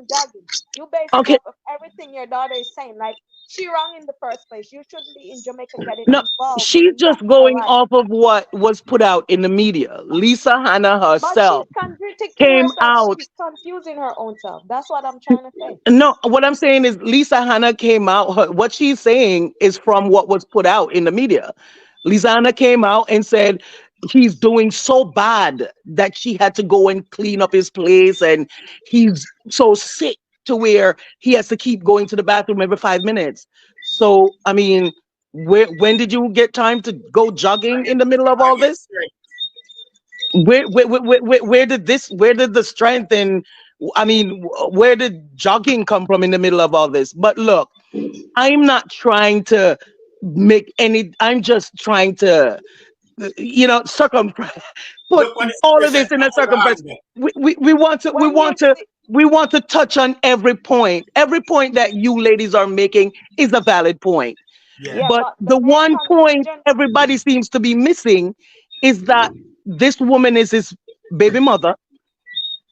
wasn't jogging. You base it Okay, off of everything your daughter is saying. Like, she wrong in the first place. You shouldn't be in Jamaica getting no, involved she's in that just girl going life. off of what was put out in the media. Lisa Hannah But she's herself contradicting came herself. out. She's confusing her own self. That's what I'm trying to say. No, what I'm saying is Lisa Hannah came out. What she's saying is from what was put out in the media. Lisa Hannah came out and said he's doing so bad that she had to go and clean up his place, and he's so sick to where he has to keep going to the bathroom every 5 minutes. So, I mean, when did you get time to go jogging in the middle of I all get this? Where did the strength and I mean, where did jogging come from in the middle of all this? But look, I'm not trying to make any, I'm just trying to, circum put look what the all of situation this in a from our circumference. angle. We want to, we When you want to, see, we want to touch on every point. Every point that you ladies are making is a valid point. Yeah. yeah, But but the the main one point confusion, everybody seems to be missing is that this woman is his baby mother.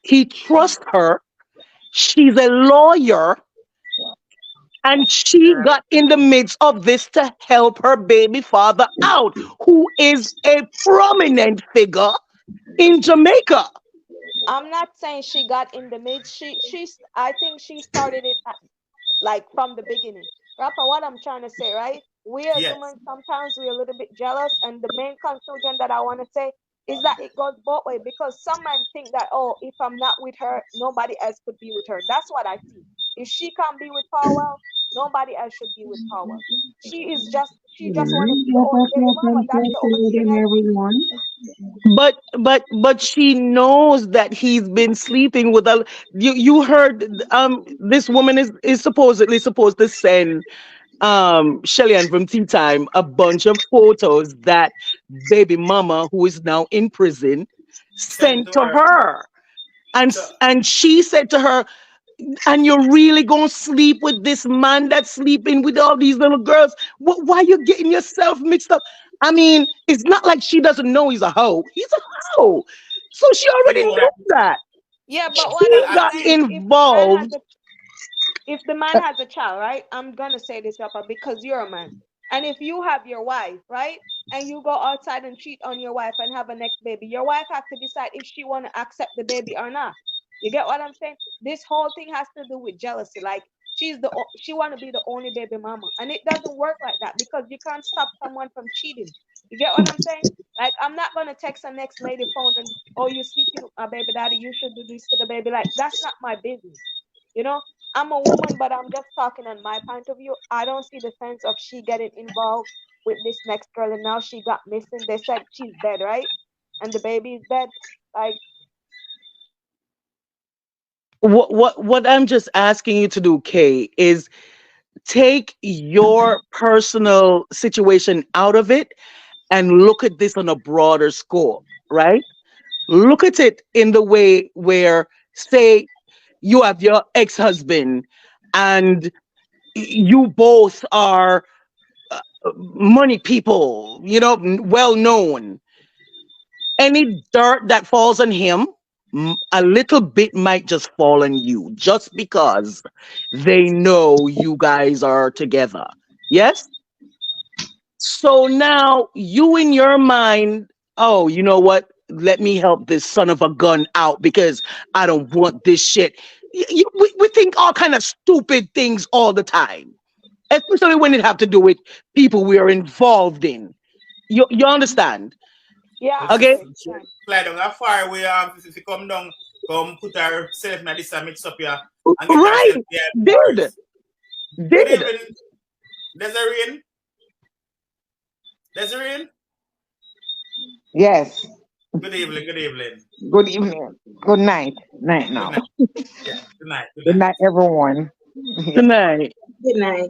He trusts her. She's a lawyer, and she got in the midst of this to help her baby father out, who is a prominent figure in Jamaica. I'm not saying she got in the mid. I think she started it like from the beginning. Rapper, what I'm trying to say, right? We as Yes. women sometimes we're a little bit jealous, and the main conclusion that I want to say is that it goes both ways because some men think that, oh, if I'm not with her, nobody else could be with her. That's what I see. If she can't be with Paulwell, nobody else should be with Paulwell. She just want to be the only baby mama. That's the only thing I see. Everyone. But she knows that he's been sleeping with a you heard this woman is supposedly supposed to send Shelly Ann from Tea Time a bunch of photos that baby mama, who is now in prison, Send sent to to her. her. So And she said to her, and you're really gonna sleep with this man that's sleeping with all these little girls? Why you getting yourself mixed up? I mean, it's not like she doesn't know he's a hoe. He's a hoe. So she she already know knew that. that. Yeah, but what Well, I'm She I got saying is, involved. if the man has a child, right? I'm gonna say this, Papa, because you're a man. And if you have your wife, right? And you go outside and cheat on your wife and have a next baby, your wife has to decide if she wanna accept the baby or not. You get what I'm saying? This whole thing has to do with jealousy. Like she wanna be the only baby mama. And it doesn't work like that because you can't stop someone from cheating. You get what I'm saying? Like I'm not gonna text the next lady phone and, oh, you sleeping with my baby daddy, you should do this to the baby. Like that's not my business. You know, I'm a woman, but I'm just talking on my point of view. I don't see the sense of she getting involved with this next girl, and now she got missing. They said she's dead, right? And the baby is dead. Like, What I'm just asking you to do, Kay, is take your personal situation out of it and look at this on a broader scope, right? Look at it in the way where, say, you have your ex-husband and you both are money people, well known. Any dirt that falls on him, a little bit might just fall on you just because they know you guys are together. Yes? So now you in your mind, oh, you know what? Let me help this son of a gun out because I don't want this shit. We think all kind of stupid things all the time, especially when it have to do with people we are involved in. You understand? yeah, but I she Okay? get it. Fine. fly down that far away. If you come down, come put herself in this and mix up here and get herself Right. behind Did. bars. Good Did. evening, Desiree. Desiree. Yes. Good evening. Good evening. Good evening. Good night. Night Good now. night. Yeah. Good night. Good Good night. night, everyone. Good night. Good night.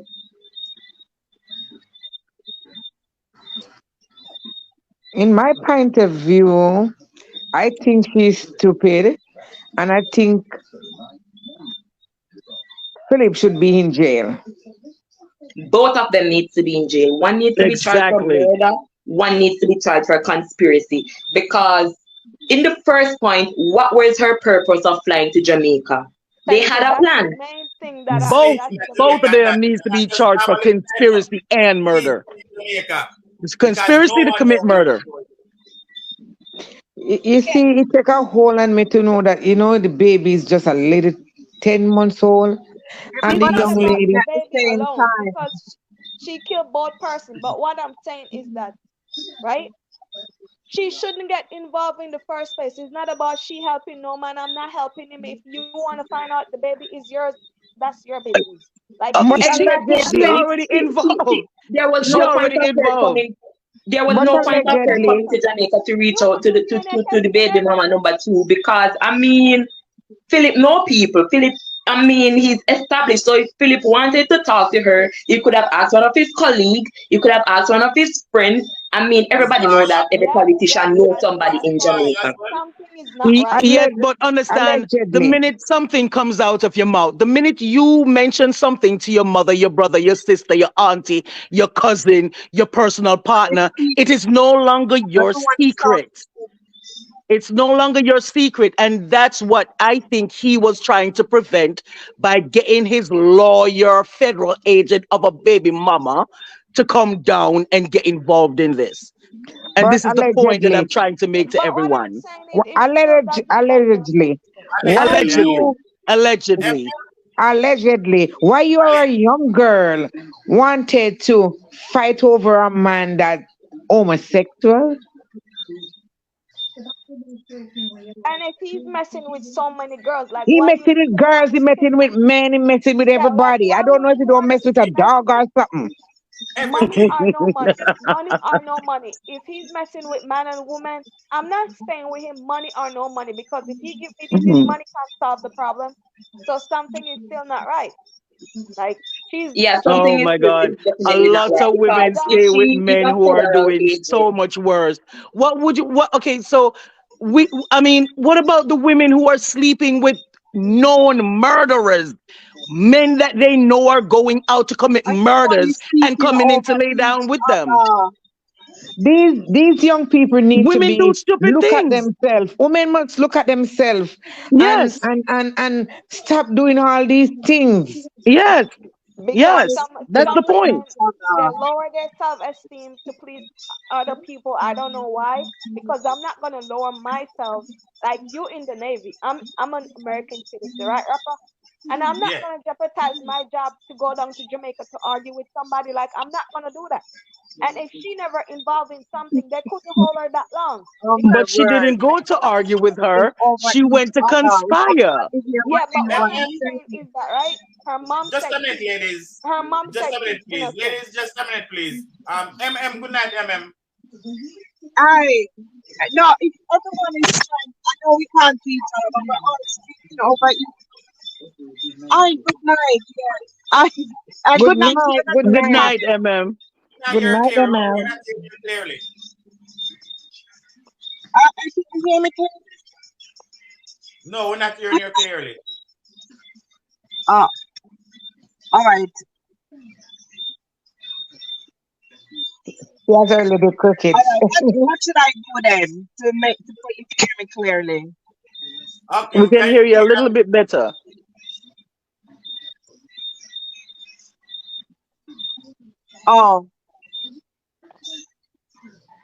In my point of view, I think she's stupid, and I think Philip should be in jail. Both of them need to be in jail. One needs to be charged for Exactly. murder. One needs to be charged for conspiracy. Because in the first point, what was her purpose of flying to Jamaica? They Thank had you. a That's the plan. main thing that I. Both Usually, That's the usually both of main. them needs to that be just charged for normally happen conspiracy and murder. in Jamaica It's because no conspiracy to one commit knows. murder. You see, it take a hold on me to know that the baby is just a little 10 months old, and It's the But not young about lady. the at the baby same alone time, because she killed both person. But what I'm saying is that, right? She shouldn't get involved in the first place. It's not about she helping no man. I'm not helping him. If you want to find out the baby is yours, that's your business. Like But he's not She involved. Exactly. already involved. There was She no point already of her involved. coming. There was but no point of her allegedly, coming to Jamaica to reach You out could do to DNA the test and baby mama everything. number two because I mean Philip know people. Philip, I mean, he's established. So if Philip wanted to talk to her, he could have asked one of his colleagues. He could have asked one of his friends. I mean, everybody know that every Yes, yes, politician knows that's somebody what I'm in saying. Jamaica. Something is not right. Yes, alleg- but understand the allegedly. minute something comes out of your mouth, the minute you mention something to your mother, your brother, your sister, your auntie, your cousin, your personal partner, it is no longer your everyone is talking. secret. It's no longer your secret. And that's what I think he was trying to prevent by getting his lawyer, federal agent of a baby mama to come down and get involved in this. And But this is the point that I'm allegedly, trying to make to But what I'm everyone. saying is, if you know that you can do, allegedly, why Allegedly, Allegedly. you Em- Allegedly. allegedly, why you are a young girl wanted to fight over a man that homosexual? and if he's messing with so many girls, like He why you messing with even want girls, to he stick? messing with men, he messing with Yeah, like everybody. I why don't would know if you he don't want to mess with a stick that? dog or something. Money everything. or no money, money or no money. If he's messing with man and woman, I'm not staying with him, money or no money, because if he give me this, if Mhm. money can't solve the problem, so something is still not right. Like she's Yeah, she's Oh something my is God. A definitely not lot right of because women that. if stay with she is men a who are federal doing so agent, much worse. What would you, what, okay, so I mean, what about the women who are sleeping with known murderers? Men that they know are going out to commit Everybody murders and speaking coming in to over lay each down with them. other. These young people need to Women do be stupid look at things. themselves. Women must look at themselves and Yes, stop doing all these things. yes, Because yes. some That's Speaking the some over point. women, each they other. lower their self-esteem to please other people. I don't know why. Because I'm not gonna lower myself. Like you in the Navy, I'm an American citizen, right, Rapper? And I'm not Yeah. gonna jeopardize my job to go down to Jamaica to argue with somebody. Like I'm not gonna do that. And if she never involved in something, they couldn't hold her that long. Oh my Because But she word. didn't go to argue with Speaking her. over She each went to other. We don't conspire. want to hear what yeah, but what anyone I'm Em, is saying saying. is that right. Her mom just said a minute, ladies. her mom Just said a she's minute, please. innocent. Ladies, just a minute, please. Good night, I no, if everyone is trying, I know we can't see each other, but we're all speaking over each. I good night. Yes. Good Good night to night, you, good Good Jamaica. night, night, MM. Now good you're night, clear. We're Emel. not hearing you clearly. Can you hear me clearly? No, we're not hearing you clearly. Oh, all right. He has our little All crickets. right. What should I do then to make for you to hear me clearly? Okay, We we can can hear you a hear. little bit better. Oh,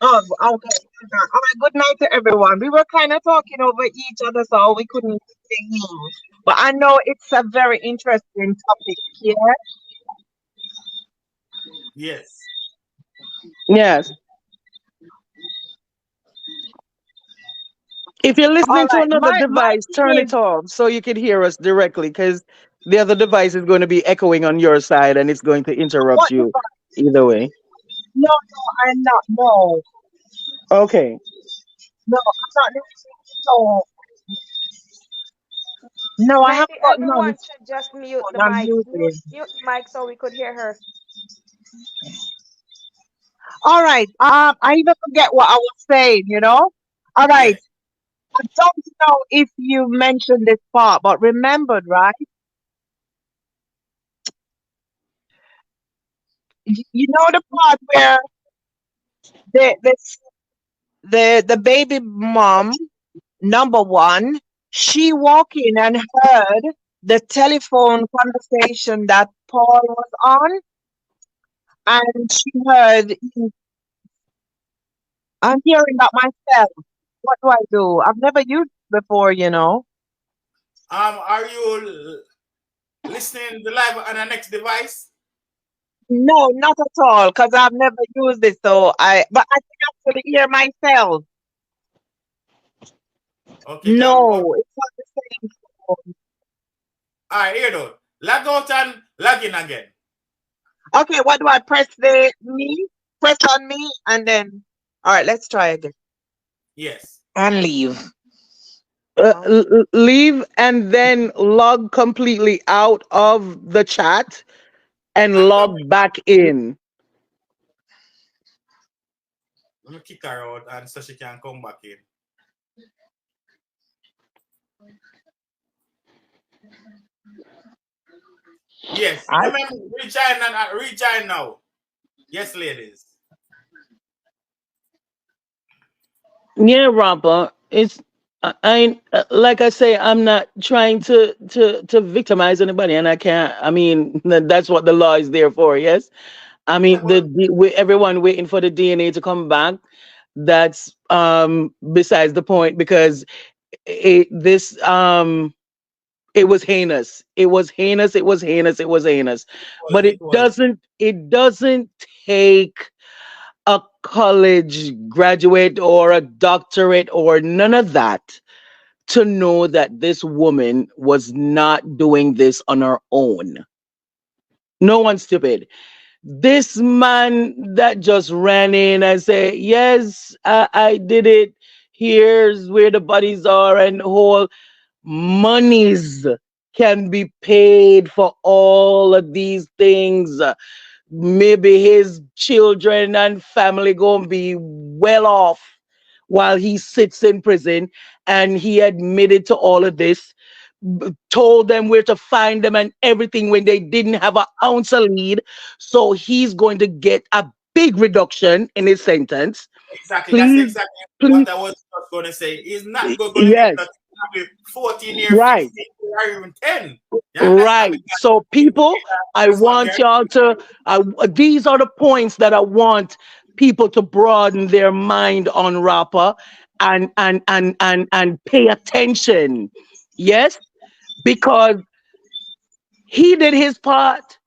oh, okay. All right. Good night to everyone. We were kind of talking over each other, so we couldn't say names. But I know it's a very interesting topic here. Yes. Yes. If you're All listening to right. another My device, turn thing is it off so you can hear us directly because the other device is going to be echoing on your side and it's going to interrupt what you device? either way. No, no, I'm not. No, Okay. no, I'm not listening. So no, I Maybe haven't got none. everyone should just mute the I'm mic. using. Mute the mic so we could hear her. All right. I even forget what I was saying. All right. Yes. I don't know if you mentioned this part, but remembered, right? You know the part where the the the baby mom number one, she walked in and heard the telephone conversation that Paul was on, and she heard, I'm hearing that myself. What do I do? I've never used it before, you know. Are you listening the live on the next device? No, not at all, because I've never used it. But I can actually hear myself. Okay, No, it's not the same phone. all right, here though. Log out and log in again. Okay, what do I press me? Press on me and then. All right, let's try again. Yes. And leave. Um, Leave and then log completely out of the chat and And come log back in. let me kick her out and so she can come back in. Yes. I Remember, rejoin now. Yes, ladies. Yeah, Rampa. It's like I say, I'm not trying to victimize anybody, and I can't. I mean, that's what the law is there for. Yes, I Yeah, mean but everyone waiting for the DNA to come back. That's besides the point because this it was heinous. It was heinous. It was heinous. It was heinous. But it was it doesn't take a college graduate or a doctorate or none of that to know that this woman was not doing this on her own. No one's stupid. This man that just ran in and say, "Yes, I did it. Here's where the bodies are," and whole monies can be paid for all of these things. Maybe his children and family gonna be well off while he sits in prison, and he admitted to all of this, told them where to find them and everything when they didn't have an ounce of lead. So he's going to get a big reduction in his sentence. exactly. That's Please, exactly please, what I was just going to say. He's not going to get yes, that 14 year, right. 15 year, or even 10. You understand? Right. Because So, people, I first one want there. y'all to, these are the points that I want people to broaden their mind on Rapper and pay attention. Yes, because he did his part.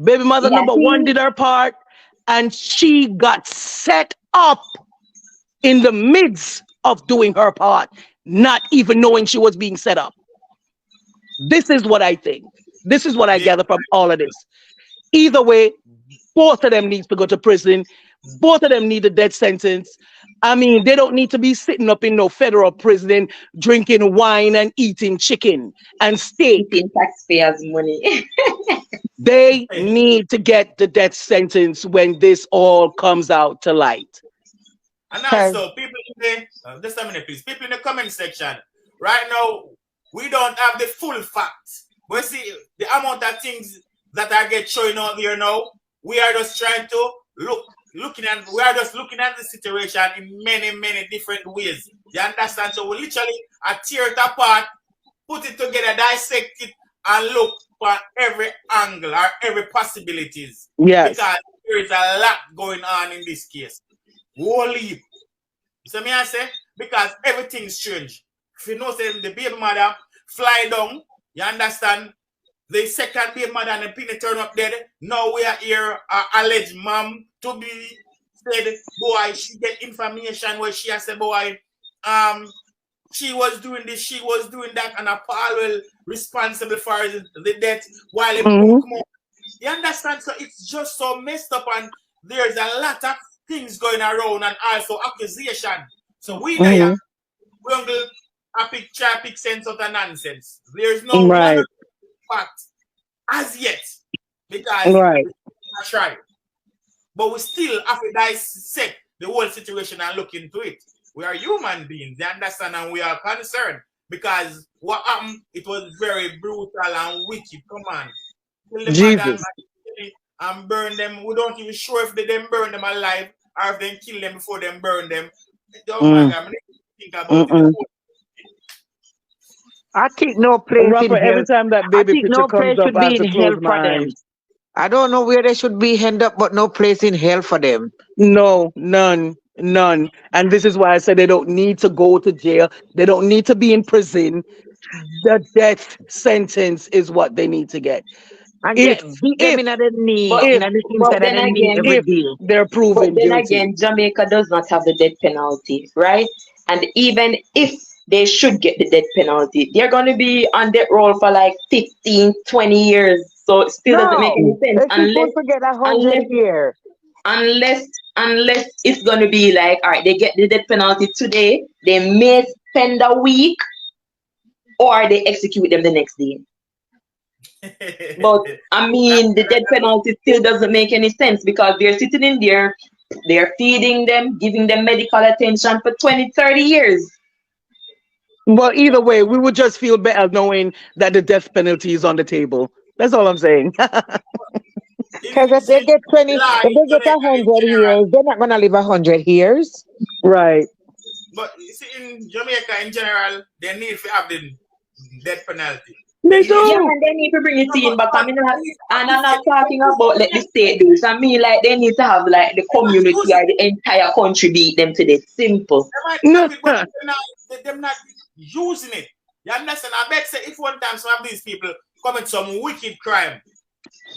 Baby mother Yeah, number one did her part, and she got set up in the midst of doing her part, not even knowing she was being set up. This is what I think. This is what I Yeah, gather from all of this. Either way, both of them needs to go to prison. Both of them need a death sentence. I mean, they don't need to be sitting up in no federal prison drinking wine and eating chicken and steak. eating taxpayers' money. They need to get the death sentence when this all comes out to light. and Cause also, people in the just a minute, please. People in the comment section right now, we don't have the full facts. But see, the amount of things that I get showing out here now, we are just trying to we are just looking at the situation in many different ways. You understand? So we literally tear it apart, put it together, dissect it, and look for every angle or every possibilities. Yes. Because there is a lot going on in this case. Holy. So me I say, because everything's strange. If you know say the baby mother fly down, you understand? The second baby mother and the pin turn up dead. Now we are here, alleged mom to be said, boy, she get information where she has said, boy, she was doing this, she was doing that, and a Paulwell responsible for the death while him come Mm-hmm. out. You understand? So it's just so messed up, and there's a lot of things going around and also accusation. So we know ya, Mm-hmm. we don't go try pick sense out of nonsense. There's no Right. 100% fact as yet because Right. we not try. But we still have to dissect the whole situation and look into it. We are human beings, you understand, and we are concerned because what happened, it was very brutal and wicked. Come on. Kill the mother Jesus. and burn them. We don't even sure if they then burn them alive or if they kill them before they burn them. Oh my Mm. God, I need to think about it. Mm-mm. I think no place in Rapper, every hell. time that I baby think picture no comes place up, should I have be in to close hell my for them. eyes. I don't know where they should be end up, but no place in hell for them. No, none, none. And this is why I said they don't need to go to jail. They don't need to be in prison. The death sentence is what they need to get. And If, get beat them if, in the knee, But in if, the but inside of then the knee again, every if day. they're but proven then guilty. again, Jamaica does not have the death penalty, right? And even if they should get the death penalty, they're going to be on death row for like 15, 20 years. So it still doesn't make any No, sense they're supposed to get 100 unless here. unless unless it's gonna be like, all right, they get the death penalty today, they may spend a week or they execute them the next day. But I That- mean, the death penalty still doesn't make any sense because they're sitting in there, they're feeding them, giving them medical attention for 20, 30 years. Well, either way, we would just feel better knowing that the death penalty is on the table. That's all I'm saying. Because you if they see, get 20, law if in they get Jamaica in 100 general, years, they're not gonna live 100 years. Right. but you see, in Jamaica in general, they need to have the death penalty. They They need Yeah, do. and they need to bring it in, but I but mean, not, they need to and I'm not appreciate talking about let the state do it. I mean, like they need to have like the them not community using or the entire country beat them to this. Simple. they might have it, but they're not using it. You understand? I bet say if one time some of these people commit some wicked crime,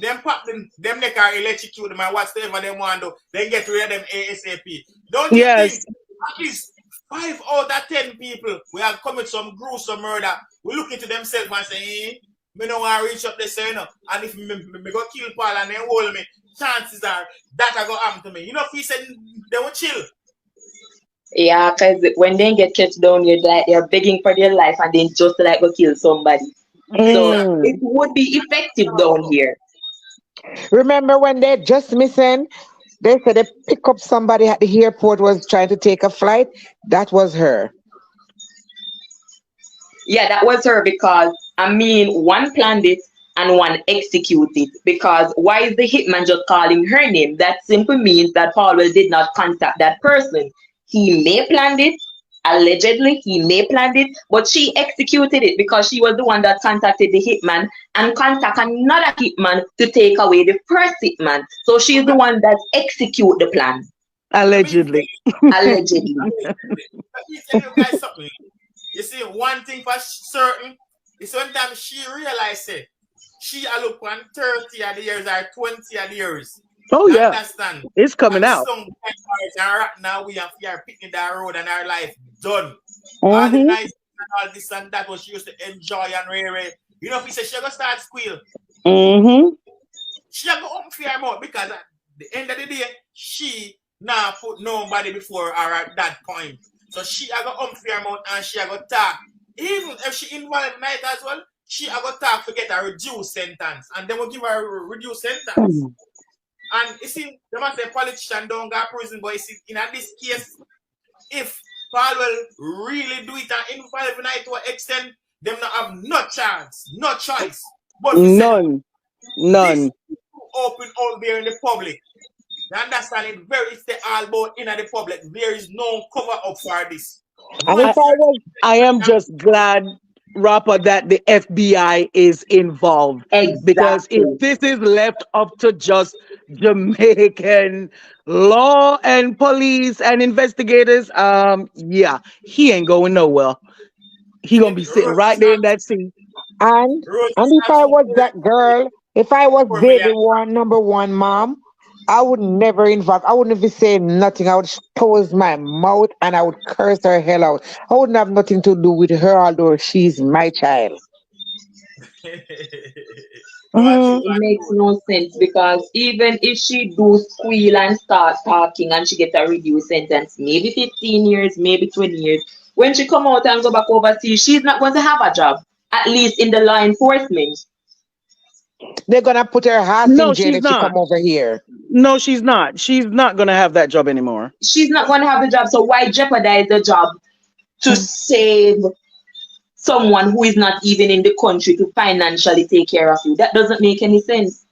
them pop them they can electrocute them and whatever they want to, then get rid of them ASAP. Don't you think Yes. at least 5 out of 10 people we have commit some gruesome murder, we look into themselves and say, me no want to reach up there, you know, and if me go kill Paul and then hold me, chances are that I go happen to me. You know, if he said they will chill. Yeah, because when they get catch down, you're like they're begging for their life and then just like go kill somebody. So Exactly. Mm. it would be effective down here. Remember when they just missing? They said they pick up somebody at the airport was trying to take a flight. That was her. Yeah, that was her because I mean, one planned it and one executed. Because why is the hitman just calling her name? That simply means that Paulwell did not contact that person. He may planned it, allegedly, he may planned it, but she executed it because she was the one that contacted the hitman and contact another hitman to take away the first hitman. So she's the one that execute the plan, Let me Allegedly. allegedly. let me tell you guys something. You see, one thing for certain is sometimes she realized it. She a look on 30 of the years or 20 of the years. Oh You yeah, understand? it's coming And out. some guys are right now we have here picking that road and our life done. All the Mm-hmm. nice and all this and that what she used to enjoy and really. You know, if he said she gonna start squeal, Mm-hmm. she go unfair more because at the end of the day, she now put nobody before her at that point. So she a go unfair amount and she a go talk. Even if she involved in it as well, she a go talk to get a reduced sentence. And then we'll give her a reduced sentence. And you see, they must say politician don't go to prison, but you see, in this case, if Paulwell really do it and involve in it to an extent, them not have no chance, no choice. But we said None. this None. open out there in the public. You understand it? Very it's the all about in the public. There is no cover up for this. And if I, Once I was I am just glad, Rapper, that the FBI is involved. Because if Exactly. this is left up to just Jamaican law and police and investigators, yeah, he ain't going nowhere. He gonna see be sitting Rose right is there not in that seat. Rose and is if not I some was that girl, if I was 4 million. baby one number one mom, I would never involve. I wouldn't even say nothing. I would close my mouth and I would curse her hell out. I wouldn't have nothing to do with her, although she's my child. No, I think It like makes no sense because even if she do squeal and start talking and she get a reduced sentence, maybe 15 years, maybe 20 years, when she come out and go back overseas, she's not going to have a job, at least in the law enforcement. They're gonna put her ass No, in jail she's if she not. come over here. No, she's not. She's not gonna have that job anymore. She's not going to have the job, so why jeopardize the job to save someone who is not even in the country to financially take care of you? That doesn't make any sense.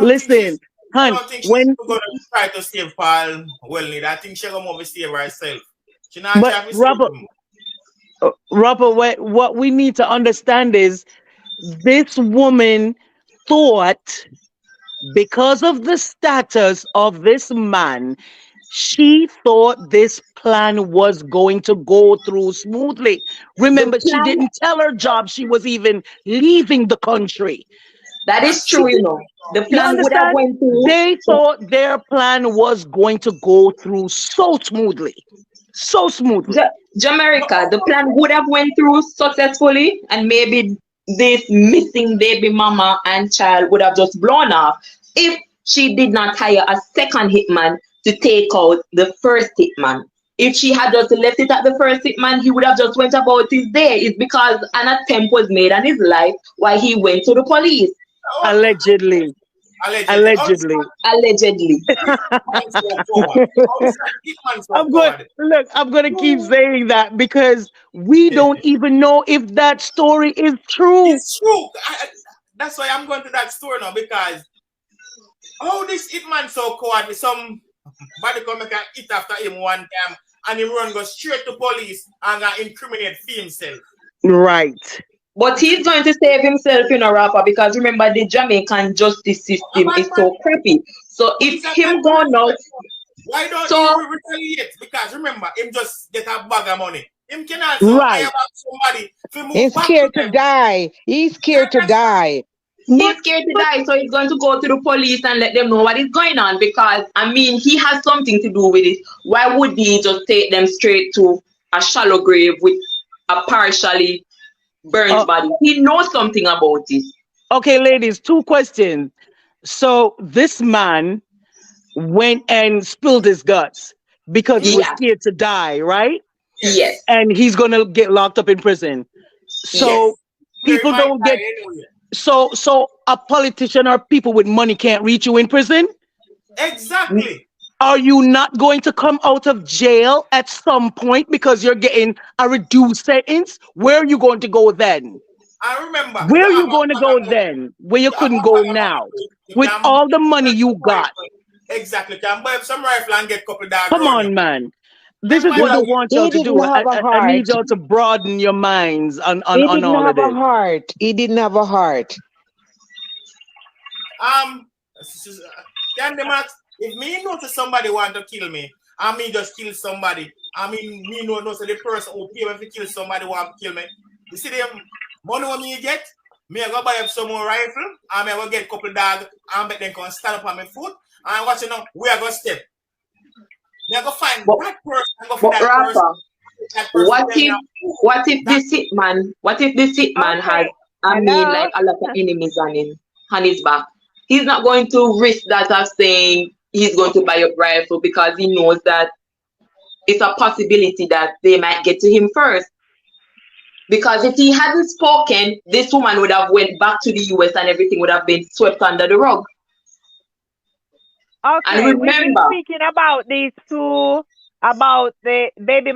Listen, I hun, don't think she's when gonna try to save Paul well need. I think she's gonna save herself. She not but try to save Robert, him. Robert, what we need to understand is this woman thought, because of the status of this man, she thought this plan was going to go through smoothly. The Remember, she plan, didn't tell her job she was even leaving the country. that is That's She true, true. you did, know. The you plan would have understand? went through. They thought their plan was going to go through so smoothly. So smoothly. But Jamaica, the plan would have went through successfully, and maybe this missing baby mama and child would have just blown off if she did not hire a second hitman to take out the first hitman. If she had just left it at the first hitman, he would have just went about his day. It's because an attempt was made on his life while he went to the police, oh, Allegedly. allegedly. How is Allegedly. allegedly. man so coward? How is that man so I'm going, coward? look, I'm going to keep saying that because we don't even know if that story is true. It's true. That's why I'm going to that store now because how this hitman so coward with some body come make a hit after him one time and him run go straight to police and incriminate himself. Right. But he's going to save himself in a rapper because remember the Jamaican justice A system bad is man, so crappy. So but if he's a bad him man. gone out, Why don't he so retaliate? Because remember, him just get a bag of money. Him can also hire Right. back somebody to He's move back to scared to them. die. He's You scared to understand? die. he's But, scared to but, die, so he's going to go to the police and let them know what is going on because I mean he has something to do with it. Why would he just take them straight to a shallow grave with a partially burnt uh, body? He knows something about it. okay, ladies, two questions. So this man went and spilled his guts because he was Yeah, scared to die, right? yes, Yes. And he's going to get locked up in prison. yes. So Where he people might don't die get, anyway. so a politician or people with money can't reach you in prison? Exactly. Are you not going to come out of jail at some point because you're getting a reduced sentence? Where are you going to go then? And remember, Where you are have you a going to bag go of money. then? Where you You have couldn't a go bag of money. now You with can all the money buy you some got? rifle. Exactly. You can buy some rifle and get a couple dog Come around you. on, man. This Then is might what as I He, well want y'all he to didn't do. have a I need heart. y'all to broaden your minds He on didn't all of have a this. heart. He didn't have a heart. can them ask if me know that somebody want to kill me, and me just kill somebody. I mean, me know so the person who pay me to kill somebody want to kill me. You see them money what me get? Me I go buy up some more rifle, and me I go get a couple dog, and make them come stand up on my foot, and watch you know we are gonna step. Me I go find But that person, and go for but that person. Rafa, That person what tell me if what if that this hitman has Okay. I mean Hello. like a lot of enemies on his back? He's not going to risk that of saying he's going to buy a rifle because he knows that it's a possibility that they might get to him first. Because if he hadn't spoken, this woman would have went back to the US and everything would have been swept under the rug. And Okay, we've been remember, speaking about these two, about the baby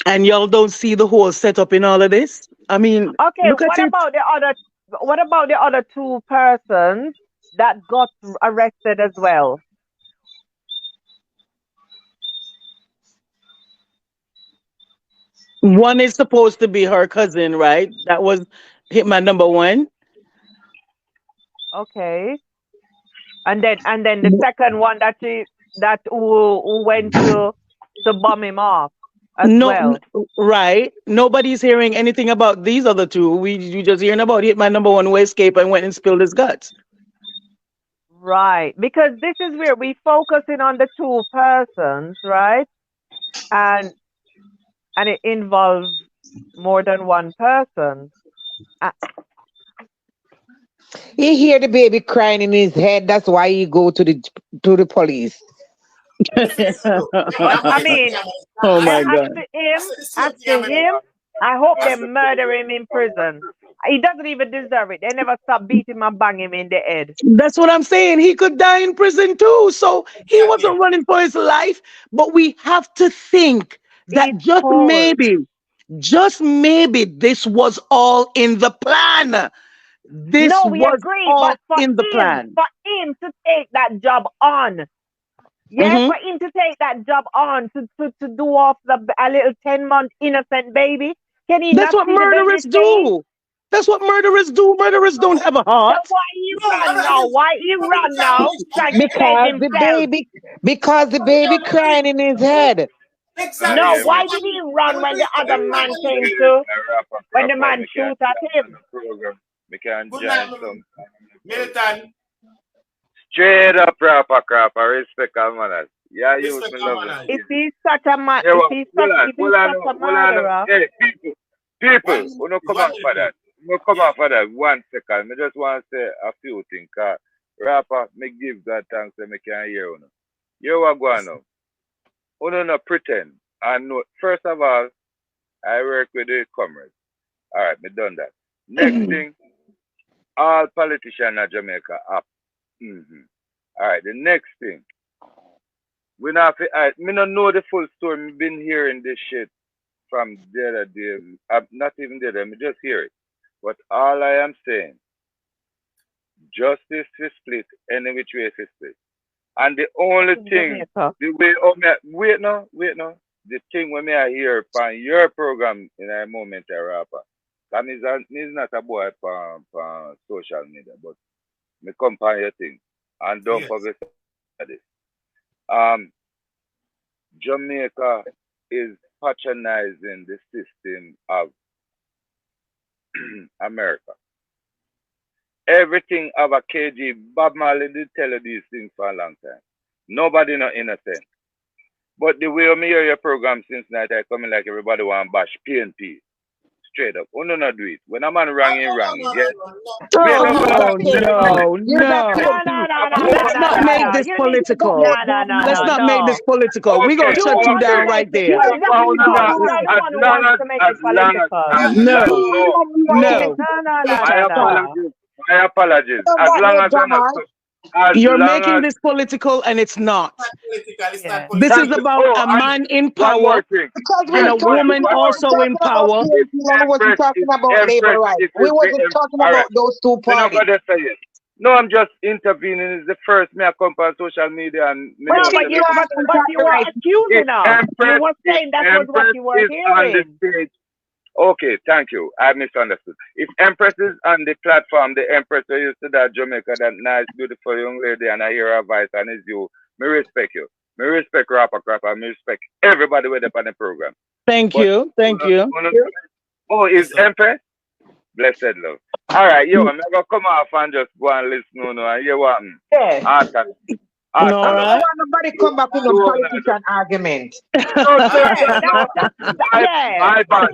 And y'all don't see the whole setup in all of this? I mean, Okay, look at it. what about the other two persons that got arrested as well? One is supposed to be her cousin, right? That was hitman number one. Okay. And then the second one who went to bomb him off as No, well. right. Nobody's hearing anything about these other two. We just hearing about hitman number one who escaped and went and spilled his guts. Right. Because this is where we focusing on the two persons, right? And and it involves more than one person. Uh, He hear the baby crying in his head. That's why he go to the police. if you look, but I'm I going mean, Oh I my said God. as the to same thing him, I hope I they said, murder him in prison. He doesn't even deserve it. They never stop beating him and bang him in the head. That's what I'm saying. He could die in prison too. So he exactly. wasn't running for his life. But we have to think He's that cold. just maybe this was all in the plan. This No, we was agree. all But for in the plan. him to take that job on, Yes, for him to take that job on to do off a little 10-month innocent baby. Can he That's not what see the murderers baby's face? do. That's what murderers do. Murderers don't have a So heart. why he No, run now? Why he I mean, run now? Trying to save Because the himself. baby, because the baby crying in his head. exactly. No, You Yeah, see, why me, did he I'm run when the I'm other man came yeah, to? I rap a When the proper, man me can shoot at join on him? the program. Me can good night, join some. Milton. Straight up rapper crap, I respect all manners. Yeah, you Respect me our love it. manners. If he's such a man, Yeah, well, if he's such a hold on. murderer, Hey, people, One minute, we don't please. come One out minute, for please. that. We come Yes. out for that 1 second. Me just want to say a few things. Rapper, me give God thanks that me can hear you. You what going Yes. on? You no pretend. I know. First of all, I work with the comrades. All right, me done that. Next thing, all politicians in Jamaica up. Mm-hmm. All right, the next thing, we not. Me not know the full story. Me been hearing this shit from the other day. Not even the other. Me just hear it. But all I am saying, justice is split any which way is split. And the only in thing, Jamaica. the way wait no. The thing when me I hear on your program in a moment I rapper. That means not a boy on social media, but me come on your thing and don't Yes. publicize this. Um Jamaica is patronizing the system of America. Everything of a KG, Bob Marley did tell you these things for a long time. Nobody not innocent. But the way me hear your program since night, I come in like everybody want bash PNP. Straight up. Oh, no, not do it. When a man Oh, wrong, he no, no, wrong. no, Yes. no, no. Wait, Oh no, No, hold no, on. no, Use Let that me PNP. finish. no, Use that Hold no. on. No, PNP. no, no, no, Hold no, Let's on. no, not no, make no. this You need to, political. no, no, no, Let's no, not make this no. political. We're gonna Okay, You shut you want to down okay. make right it. there. You exactly. Hold You on. are the As one who long wants to make as it long political. as No, long, We no, don't need no. anything no. to No, be no, no, My no, political. no. apologies. My apologies. We don't As got long no as you're not, drama. as You're long making as this political and it's not. It's not political. It's not Yeah. This political. is thank you. about Oh, a and man in one power more thing. Because we and Yes, a were hold on. talking, woman One we more were also thing. in talking about power. If PNP and we wasn't Empress, talking if about labor Empress, rights. if We is the wasn't talking all about right. those two Me not parties. gonna say it. No, I'm just intervening. It's the first me I come on social media and me But No, know but say keep me you, can but talking, but say you were right. if accusing us. You Empress, were if saying that was what Empress you were is on the hearing. stage, okay, thank you. I misunderstood. If Empress is on the platform, the Empress who used to that Jamaica, that nice, beautiful young lady, and I hear her voice and it's you, me respect you. Me respect Rapper Crap and me respect everybody with up on the program. Thank But you. Thank you. oh, is Yes, sir. Empress? Blessed love. All right, yo, I'm gonna come off and just go and listen no, and hear what Yes. Arthur. All I Arthur don't right. want nobody come back with no no, politician argument. no, no, Arthur, Yeah, no, no. yeah. My bad.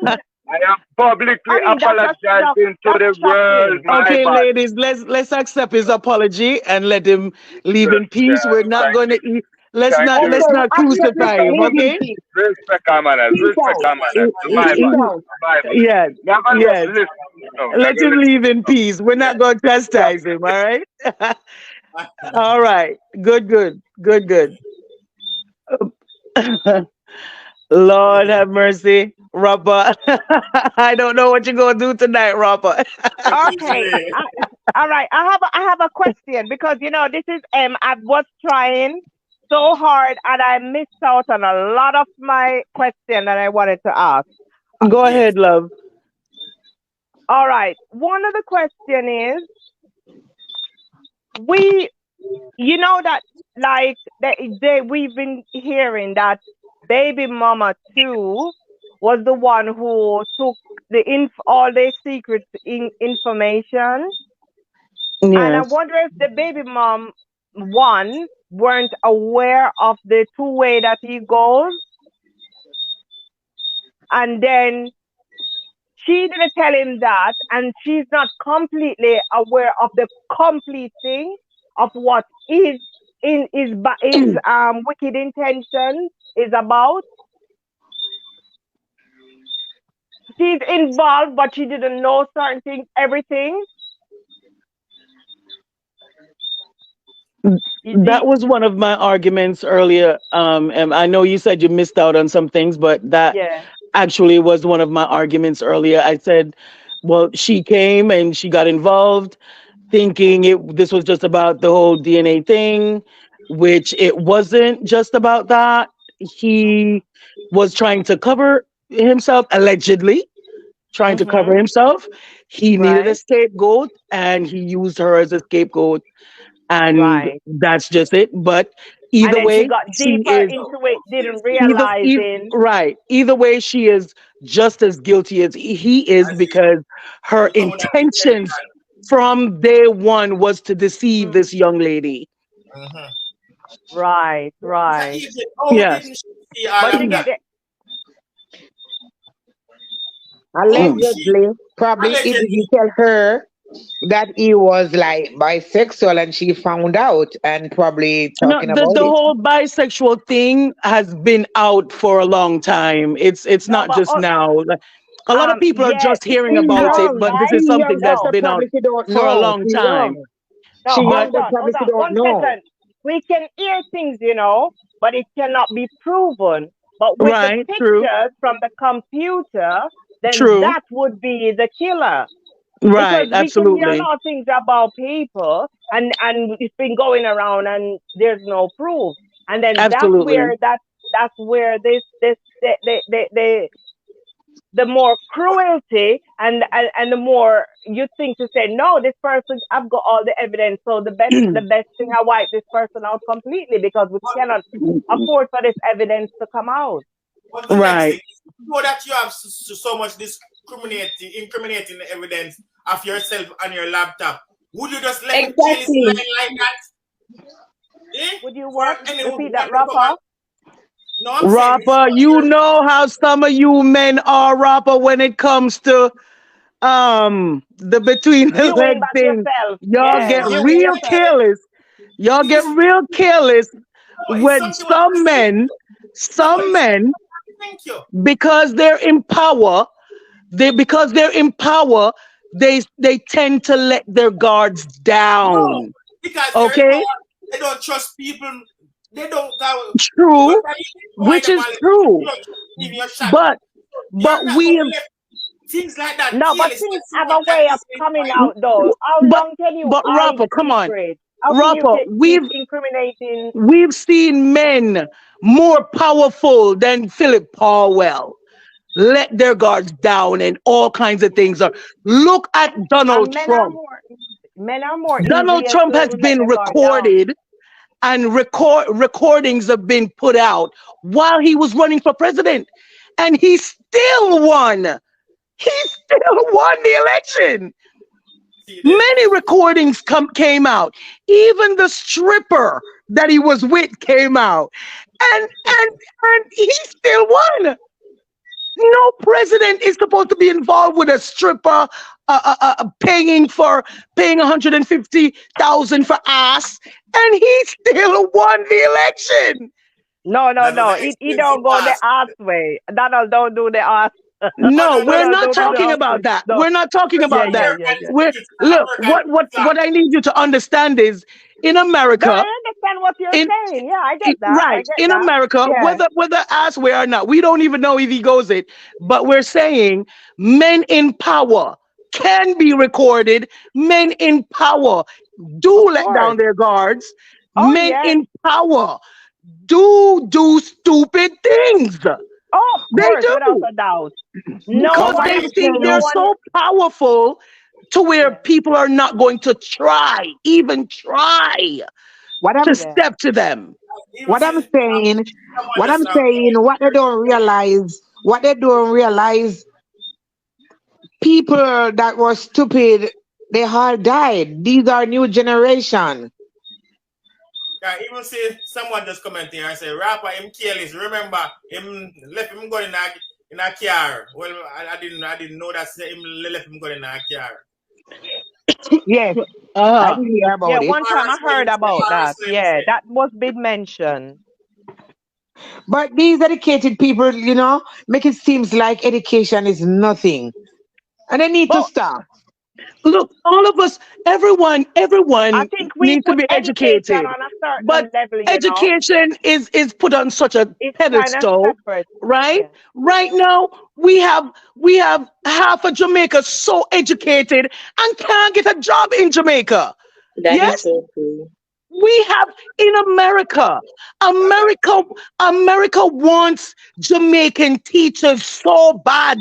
I am publicly I mean, that's a shock. apologizing to That's the world. shocking. My Okay, bad. ladies, let's accept his apology and let him leave in peace. We're not Thank going you. to Thank you. let's Okay, not accept this crucify him. leave in Okay? peace. Respect our manners. Peace Respect out. our manners. My Peace bad. out. My bad. Yes, Now I'm gonna yes. listen. No, I'm Let gonna him listen. leave in peace. We're not going to chastise him. All right. All right. Good. Good. Good. Good. Lord have mercy, Rapper. I don't know what you're gonna do tonight, Rapper. Okay. All right. I have a question because this is I was trying so hard and I missed out on a lot of my question that I wanted to ask. Go Yes. ahead, love. All right. One of the question is we that like we've been hearing that baby mama too was the one who took all the secret information. And I Yes. wonder if the baby mom one weren't aware of the two-way that he goes, and then she didn't tell him that, and she's not completely aware of the complete thing of what is in his wicked intentions is about. She's involved, but she didn't know certain things, everything. You That see? was one of my arguments earlier. And I know you said you missed out on some things, but that Yeah. actually was one of my arguments earlier. I said, well, she came and she got involved thinking this was just about the whole DNA thing. which it wasn't just about that. He was trying to cover himself, allegedly trying to cover Mhm. himself. He needed a Right. scapegoat and he used her as a scapegoat, and Right. that's just it. But And either then he way, got she deeper is into it, didn't either, realizing. right. Either way, she is just as guilty as he is, I see. because her You come with that intentions intention. from day one was to deceive Mm, this young lady. Mm-hmm. right. So Right. even, how Yes. didn't she see all But of you get that? it. How did she Allegedly, probably he allegedly? didn't tell her that he was like bisexual and she found out and probably No, talking about the it. whole bisexual thing has been out for a long time. It's No, not but just now. Like, a lot of people are yeah, just hearing She about it, young. but this right? is She something young, that's No, so been out probably she don't for a know. long She young. time. no, She young, But but hold probably she on, don't one know. second. We can hear things, but it cannot be proven. But with the right, true, pictures from the computer, then true, that would be the killer. right, Because we can hear a absolutely, lot of things about people, and it's been going around, and there's no proof. And then absolutely. that's where this the more cruelty, and the more you think to say, no, this person, I've got all the evidence, so the best thing, I wipe this person out completely, because we What, cannot afford for this evidence to come out. what's the next Right. thing? You know that you have so much incriminating evidence of yourself on your laptop. Would you just let him kill his Exactly. line like that? Eh? Would you For what? anyone who Repeat that, want to come rapper. and no, I'm saying this Rapper, about you your know how some of you men are, rapper, when it comes to the between the Viewing leg back thing. yourself. Y'all Yeah, get no, viewing real yourself. careless. Y'all this get is real careless it's when something what you see. some Somebody said, men, thank you. because they're in power, because they're in power, they tend to let their guards No, down. because they're in Okay? power. They don't trust people. They don't go. True, But you wind which up is and you true. don't trust even your shot. But You're not we going to have, let things like that No, but careless things and too have much a at way of the same coming time. out, though. How but long can you but hide rapper, come on. secrets? How can you Rapper, keep incriminating? we've seen men more powerful than Philip Paulwell let their guards down and all kinds of things. Are look at Donald And Trump. men are more Donald easier Trump has to let been their guard down. recorded, and recordings have been put out while he was running for president, and he still won. He still won the election. See there. Many recordings came out. Even the stripper that he was with came out, and he still won. No president is supposed to be involved with a stripper paying 150,000 for ass, and he still won the election. No, no, That was no. an He expensive don't go the ass. arts way. Donald don't do the arts. Oh, No, no, no, we're no. Donald not don't do the talking arts. about that. No. We're not talking Because Yeah, about it's yeah, that. yeah, yeah. American We're it's look, American flag. what I need you to understand is, in No, I America, understand what you're in saying. Yeah, I get that. I right, get in that. America, Yeah. whether asked where or not, we don't even know if he goes it, but we're saying men in power can be recorded. Men in power Of do let course. down their guards. Oh, Men yes. in power do stupid things. Oh, of They course, without do, a doubt. But because what they I'm Nobody, think no they're saying, one. so powerful to where Yeah, people are not going to try, even try what to I'm yeah. step to them. Even what see I'm saying, someone just now what they don't realize, people that were stupid, they all died. These are new generation. yeah, even see someone just comment here and say rapper him careless. Remember him left him going in a car. Well, I didn't know that say him left him going in a car. Yes, I Uh-huh. didn't hear Yeah, about it. one time I heard about that. Yeah, that was been mentioned. But these educated people, make it seems like education is nothing. And they need to But stop. Look, all of us, I everyone think we needs to put be education educated, on a but certain level. education is put on such a It's kind of pedestal, separate. right? Yeah. Right now, we have half of Jamaica so educated and can't get a job in Jamaica. That is Yes, so true. We have in America, America, America wants Jamaican teachers so bad.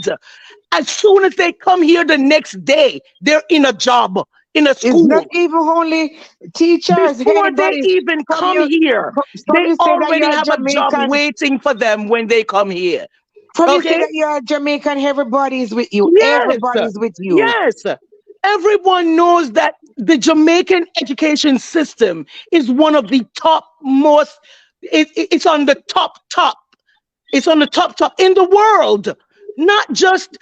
As soon as they come here the next day, they're in a job, in a It's not school. even only teachers, Before they anybody. even From come you, here, from they you say that already you're have a job Jamaican. waiting for them when they come here. From you say Okay? that you're Jamaican, everybody's with you. Yes. Everybody's with you. Yes. Everyone knows that the Jamaican education system is one of the top most, it's on the top. It's on the top in the world, not just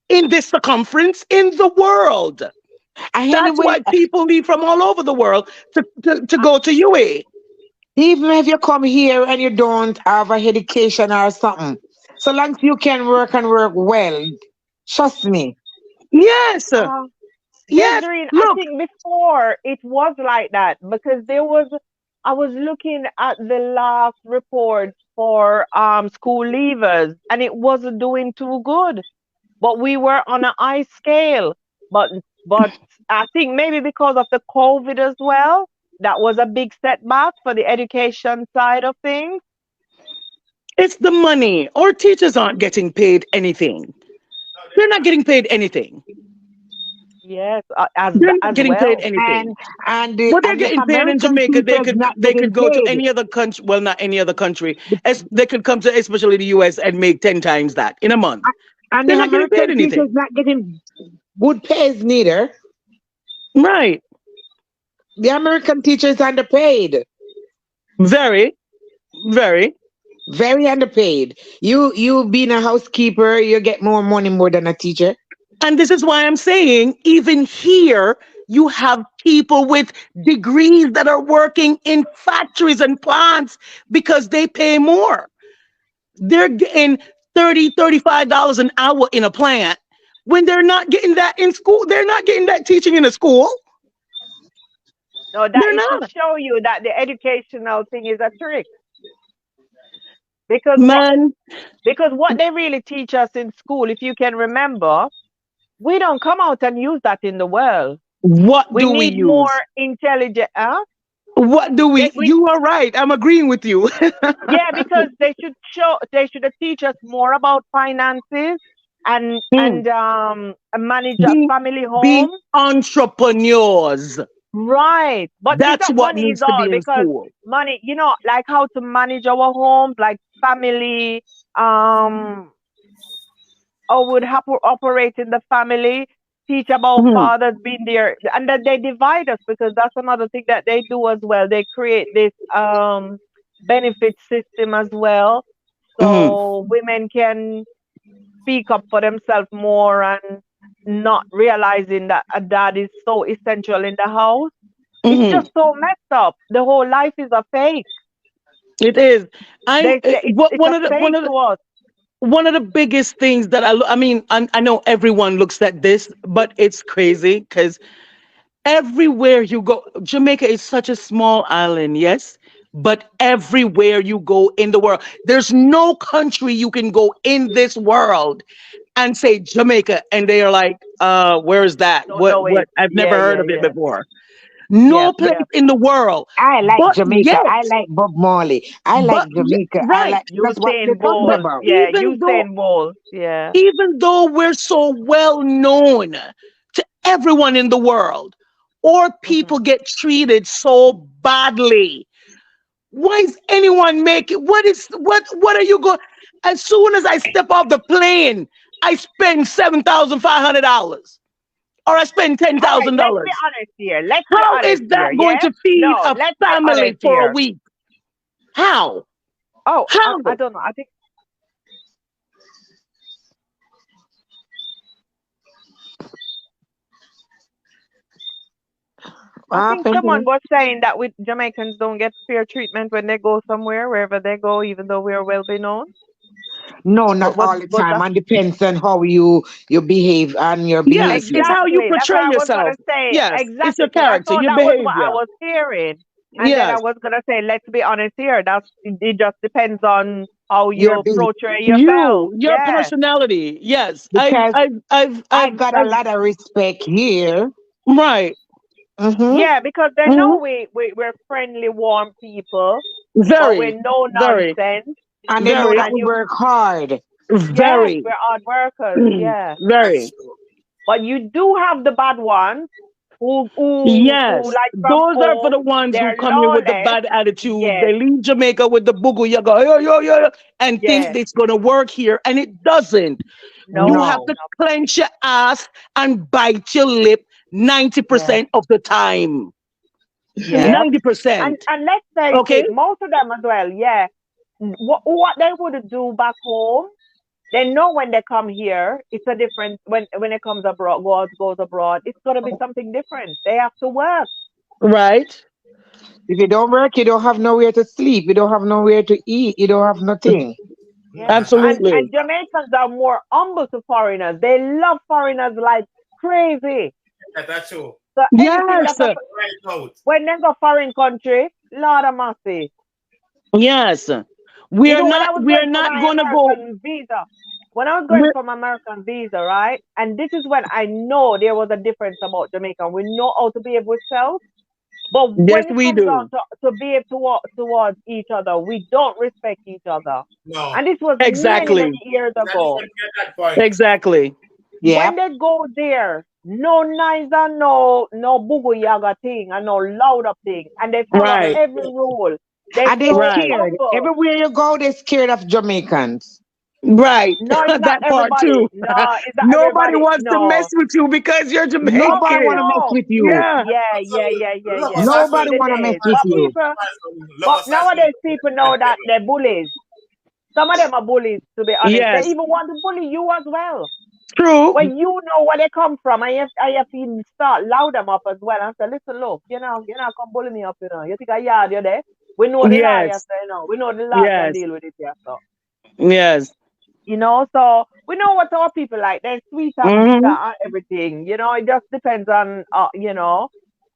in this circumference, in the world. And That's anyway, why people leave from all over the world to go to UA. even if you come here and you don't have a education or something, so long as you can work and work well, trust me. Yes. Uh, Yes. Desiree, I Look, think before it was like that because I was looking at the last report for school leavers and it wasn't doing too good. But we were on a high scale. But but I think maybe because of the COVID as well, that was a big setback for the education side of things. it's the money. Our teachers aren't getting paid anything. They're not getting paid anything. Yes, They're not as getting paid well. anything. What they're And the getting paid in American Jamaica, teachers not they getting could go to paid. any other country. Well, not any other country. As they could come to, especially the US, and make 10 times that in a month. And They're the not getting paid American teachers anything. not getting good pays neither. Right. The American teachers underpaid. Very, very. Very underpaid. You being a housekeeper, you get more money more than a teacher. And this is why I'm saying, even here, you have people with degrees that are working in factories and plants because they pay more. They're getting $35 an hour in a plant when they're not getting that in school. They're not getting that teaching in a school. No, that They're is to not. show you that the educational thing is a trick. Because Man, what they really teach us in school, if you can remember, we don't come out and use that in the world. what We do we need more use? intelligent, huh? What do we? We You are right. I'm agreeing with you. yeah, because they should teach us more about finances Mm. manage a Be, family be home. entrepreneurs. Right. But it's That's not what money is needs to all be in because school. money, like how to manage our homes, like family, um, or would operate in the family, teach about Mhm, fathers being there, and that they divide us because that's another thing that they do as well. They create this benefit system as well, mhm, so women can speak up for themselves more and not realizing that a dad is so essential in the house. It's mhm. just so messed up. The whole life is a fake. It is. They say it's a fake to us. One of the biggest things that I mean, I know everyone looks at this, but it's crazy because everywhere you go, Jamaica is such a small island, yes, but everywhere you go in the world, there's no country you can go in this world and say Jamaica, and they are like, where is that? Don't know What? it. I've never Yeah, heard yeah, of it yeah. before. Yeah, No place yeah. in the world. I like But Jamaica. I yet, like Bob Marley. I like Jamaica. I right. like that's what they're Usain talking But Bolt. about. Yeah, even though Usain Bolt. Yeah. even though we're so well known to everyone in the world, or Hmm. people get treated so badly, why is anyone making what are you going? As soon as I step off the plane, I spend $7,500 or I spend ten All right, thousand let's be dollars. honest here. Let's be How is honest that here. going Yeah? to feed No, a let's be family honest for a here. week? How? Oh, I How? don't know. I think What happened to someone me? was saying that with Jamaicans don't get fair treatment when they go somewhere, wherever they go, even though we are well be known. No, not What all the was time. that? And depends on how you behave and your Yes, it's behavior. how you Exactly. That's what portray I was gonna yourself. say. Yes, it's Exactly, your because I character, thought your that was what I behavior. was hearing, and then I Yes. was gonna say, let's be honest here. It just depends on how Your you behavior. portray yourself. Your Yeah. personality. Yes. Because I got a lot of respect here. Right. Mm-hmm. Yeah, because they know Mhm. we're friendly, warm people, but Very, we're no very, nonsense. And they know very, that And we you, work hard. yes, very, we're hard workers. Yeah, That's very. true. but you do have the bad ones who Yes, like from those are for home. the ones who They're come here with the lawless. bad attitude. Yes, They leave Jamaica with the boogle yaga, yo, yo, yo, yo, and think yes. it's going to work here, and it doesn't. No, You have No. to clench your ass and bite your lip yeah, 90% of the time. yeah. 90%. And let's face Okay? it, most of them as well. Yeah, what they would do back home. They know when they come here, it's a different when it comes abroad, goes abroad, it's gonna be something different. They have to work. Right? If you don't work, you don't have nowhere to sleep. You don't have nowhere to eat. You don't have nothing. Yeah. And Absolutely. Jamaicans are more humble to foreigners. They love foreigners like crazy. That's true. So anything Yes. that a, Right out. when they go foreign country, Lord of mercy. Yes. You know, when I was We are going for not my going to go. American visa, when I was going We're, for my American visa, right? And this is when I know there was a difference about Jamaica. We know how to behave with ourselves. But yes, when it we comes down do. to behave towards each other, we don't respect each other. No. And this was many, Exactly. many years I didn't ago. even get that point. Exactly. When Yep. they go there, no nice and no bugu yaga thing and no loud up thing. And they follow Right. every rule. They're And they're so Right. scared. humble. Everywhere you go, they're scared of Jamaicans. Right. No, it's not That part too. everybody. No, it's not Nobody everybody. wants to mess No. with you because you're Oh Nobody want Jamaican. to mess no. with you. Yeah. Yeah, yeah, So, yeah, yeah, love yeah. us Back as well. in Nobody the want to mess days. with you. Love But us as nowadays people know that well. they're bullies. Some of them are bullies, to be honest. They Yes. even want to bully you as well. True. When you know where they come from, I have to start loud them up as well and say, listen, look, you know, come bully me up, you know. You think I yard you there? We know the law, yes, Yes. you know. We know the law can Yes. deal with it, yes, so. Yes. You know, so we know what our people like. They're sweet and big Hmm. and everything. You know, it just depends on, you know,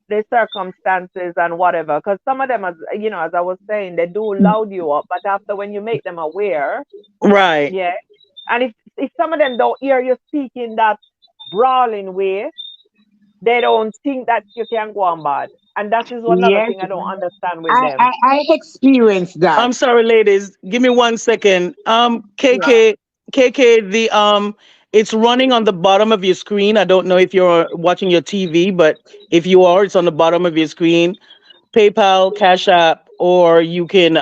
the circumstances and whatever. Because some of them, as you know, as I was saying, they do loud you up, but after when you make them aware, Right. yeah. And if some of them don't hear you speak in that brawling way, they don't think that you can go on bad. And that is another Yes. thing I don't understand with them. I experienced that. I'm sorry, ladies. Give me 1 second. Yeah. KK, the it's running on the bottom of your screen. I don't know if you're watching your TV, but if you are, it's on the bottom of your screen. PayPal, Cash App, or you can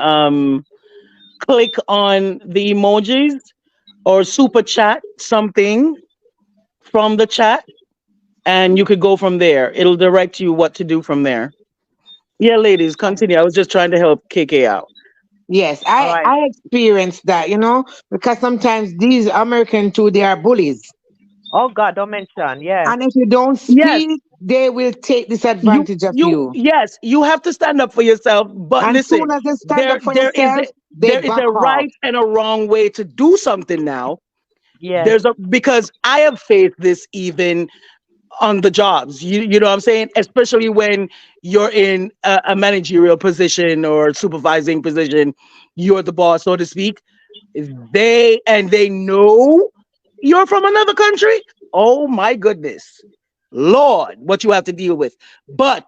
click on the emojis or super chat something from the chat, and you could go from there. It'll direct you what to do from there. Yeah, ladies, continue. I was just trying to help KK out. Yes, All right. I experienced that, because sometimes these American too, they are bullies. Oh God, don't mention. Yeah. And if you don't Yes, speak, they will take disadvantage of you. yes, you have to stand up for yourself. But And soon listen, as they stand there up for there is yourself, a they there is back a off. right and a wrong way to do something now. Yes. There's a because I have faced this even on the jobs. You know what I'm saying? Especially when you're in a managerial position or supervising position, you're the boss, so to speak. They know you're from another country. Oh my goodness. Lord, what you have to deal with. But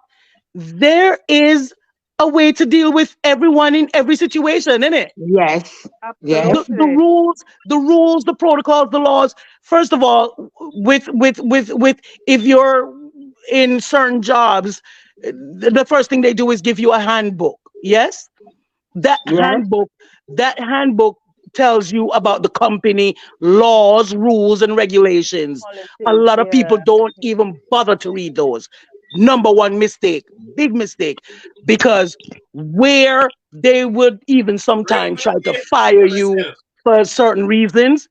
there is a way to deal with everyone in every situation, isn't it? Yes. Yes. The Absolutely. rules, the protocols, the laws. First of all, with if you're in certain jobs, the first thing they do is give you a handbook. Yes, that Yes. handbook, that handbook tells you about the company laws, rules, and regulations. A Policies. lot of Yeah. people don't even bother to read those. Number one mistake, big mistake, because where they would even sometimes try to Regulate fire you yourself. for certain reasons,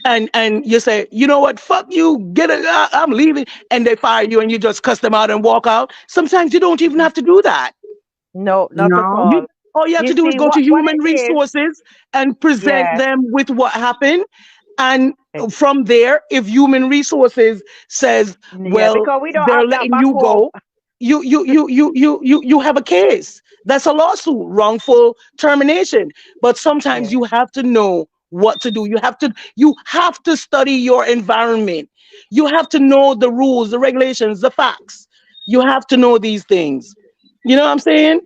and you say, you know what, fuck you, get it, I'm leaving, and they fire you, and you just cuss them out and walk out. Sometimes you don't even have to do that. No, not at No. all. You all you have You to do is see go to what human it is. resources and present Yeah. them with what happened. And from there, if human resources says, Yeah. well, Because we don't they're have that letting back you home. go, you have a case. That's a lawsuit, wrongful termination. But sometimes Yeah. you have to know what to do. You have to study your environment. You have to know the rules, the regulations, the facts. You have to know these things. You know what I'm saying?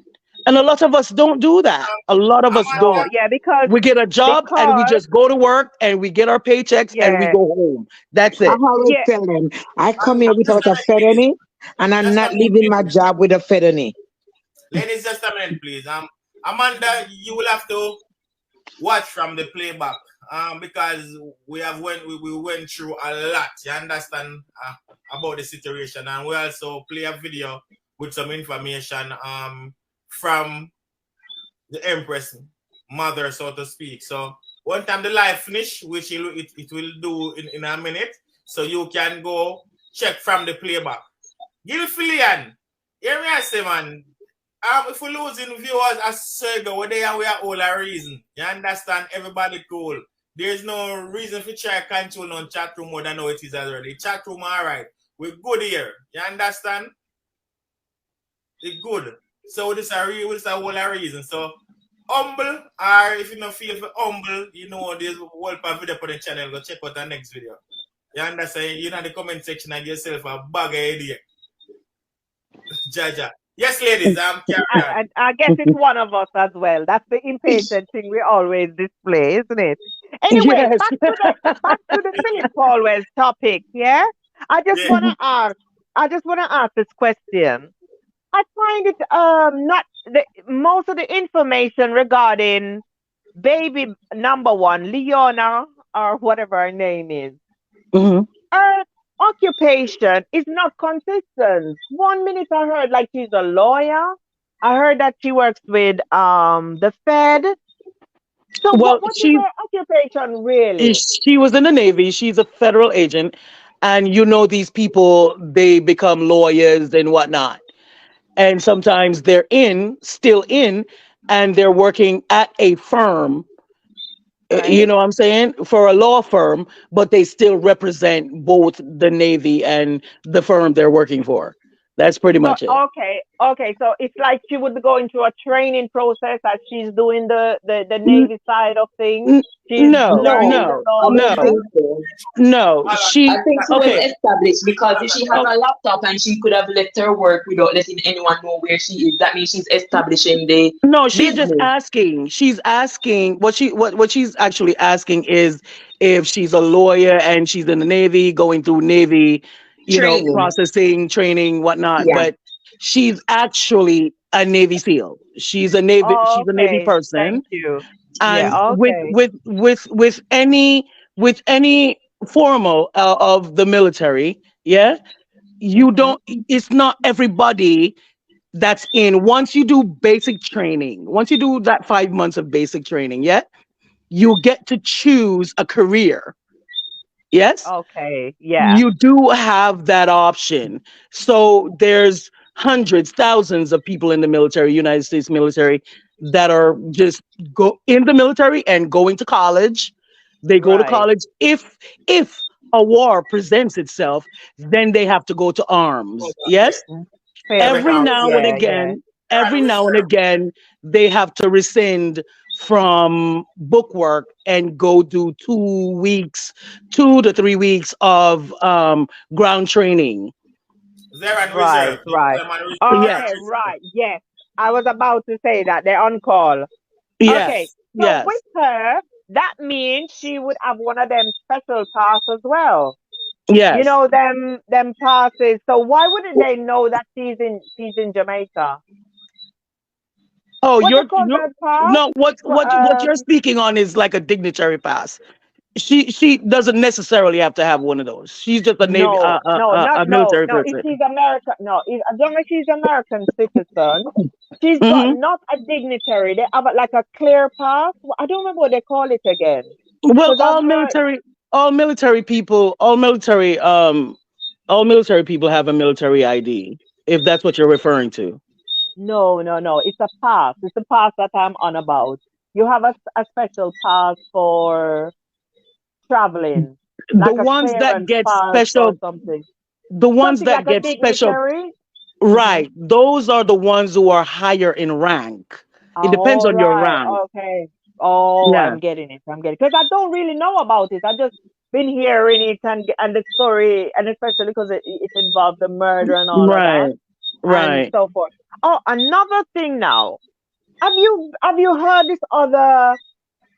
And a lot of us don't do that. A lot of us No, Amanda, don't. yeah, because We get a job and we because just go to work and we get our paychecks and we yeah, go home. That's I it. always yeah, tell them, I come here just without a a minute, please. felony, and I'm Just a not minute, leaving my please. job with a felony. Ladies, just a minute, please. Amanda, you will have to watch from the playback. Because we went through a lot. You understand about the situation, and we also play a video with some information from the Empress mother, so to speak. So one time the live finish, which it will do in a minute, so you can go check from the playback. Gilfillian, hear me I say, man. If we losing viewers as Sergo, we are all a reason. You understand? Everybody cool. There's no reason for try control on chat room more than how it is already. Chat room alright. We're good here. You understand? It's good. So this is a whole reason. So humble, or if you don't feel for humble, you know there's a whole video on the channel. Go check out the next video. You understand? You know the comment section and yourself a bag of idea. Jaja. Yes, ladies, carry on. I guess it's one of us as well. That's the impatient thing we always display, isn't it? Anyway, Yes. back to the Philip Paulwell topic. Yeah, I just Yeah. wanna ask. I just wanna ask this question. I find it not most of the information regarding baby number one, Leona or whatever her name is. Hmm. Her occupation is not consistent. One minute I heard like she's a lawyer. I heard that she works with the Fed. So Well, what is her occupation really? she was in the Navy. She's a federal agent, and these people, they become lawyers and whatnot. And sometimes they're still in, and they're working at a firm. You Right? know what I'm saying? For a law firm, but they still represent both the Navy and the firm they're working for. That's pretty So much it. okay. So it's like she would go into a training process as she's doing the N- Navy side of things. n- She's no, No, learning the no, I law don't no, there. think so. no. Hold on. I She think she was okay. established because if she has Oh, a laptop and she could have left her work without letting anyone know where she is, that means she's establishing the no, she's just business asking. She's asking what she's actually asking is if she's a lawyer and she's in the Navy, going through Navy, training. processing, training, whatnot. Yeah. But she's actually a Navy SEAL. She's a Navy Okay, person. thank you. And Yeah, okay. with any formal of the military, yeah, you Mhm. don't. It's not everybody that's in. Once you do basic training, once you do that 5 months of basic training, yeah, you get to choose a career. Yes, Okay, yeah. you do have that option. So there's hundreds, thousands of people in the military, United States military, that are just go in the military and going to college. They go to Right. college. If a war presents itself, then they have to go to Hold arms. on there. Yes, Mm, fair Every every enough. time now and Yeah, reserve. yeah. again, Right, every now and reserve. again, they have to rescind from bookwork and go do 2 weeks, 2 to 3 weeks of ground training. There and Right, reserve. You right. tell them on reserve Yes, and Okay, reserve. right. Yes. I was about to say that they're on call. Okay. yes, So with yes, her, that means she would have one of them special pass as well. You yes. know them passes. So why wouldn't they know that she's in Jamaica? Oh, What they call you're that pass? no. What you're speaking on is like a dignitary pass. She doesn't necessarily have to have one of those. She's just a navy No, no, not a no, military no. If person. she's American, no. As long as she's American citizen, she's got Hmm. not a dignitary. They have like a clear pass. I don't remember what they call it again. Well, Because I've heard all military people have a military ID. If that's what you're referring to. no, no, no. It's a pass. It's a pass that I'm on about. You have a special pass for traveling, The like a ones that clearance get pass or special, something. the ones Something that like a get special, dignitary. Mm-hmm. right? Those are the ones who are higher in rank. It depends All on your right. rank. Okay. Oh, Yeah. I'm getting it. I'm getting because I don't really know about it. I just been hearing it and the story, and especially because it involves the murder and all of Right. that. and Right. so forth. Oh, another thing now. Have you heard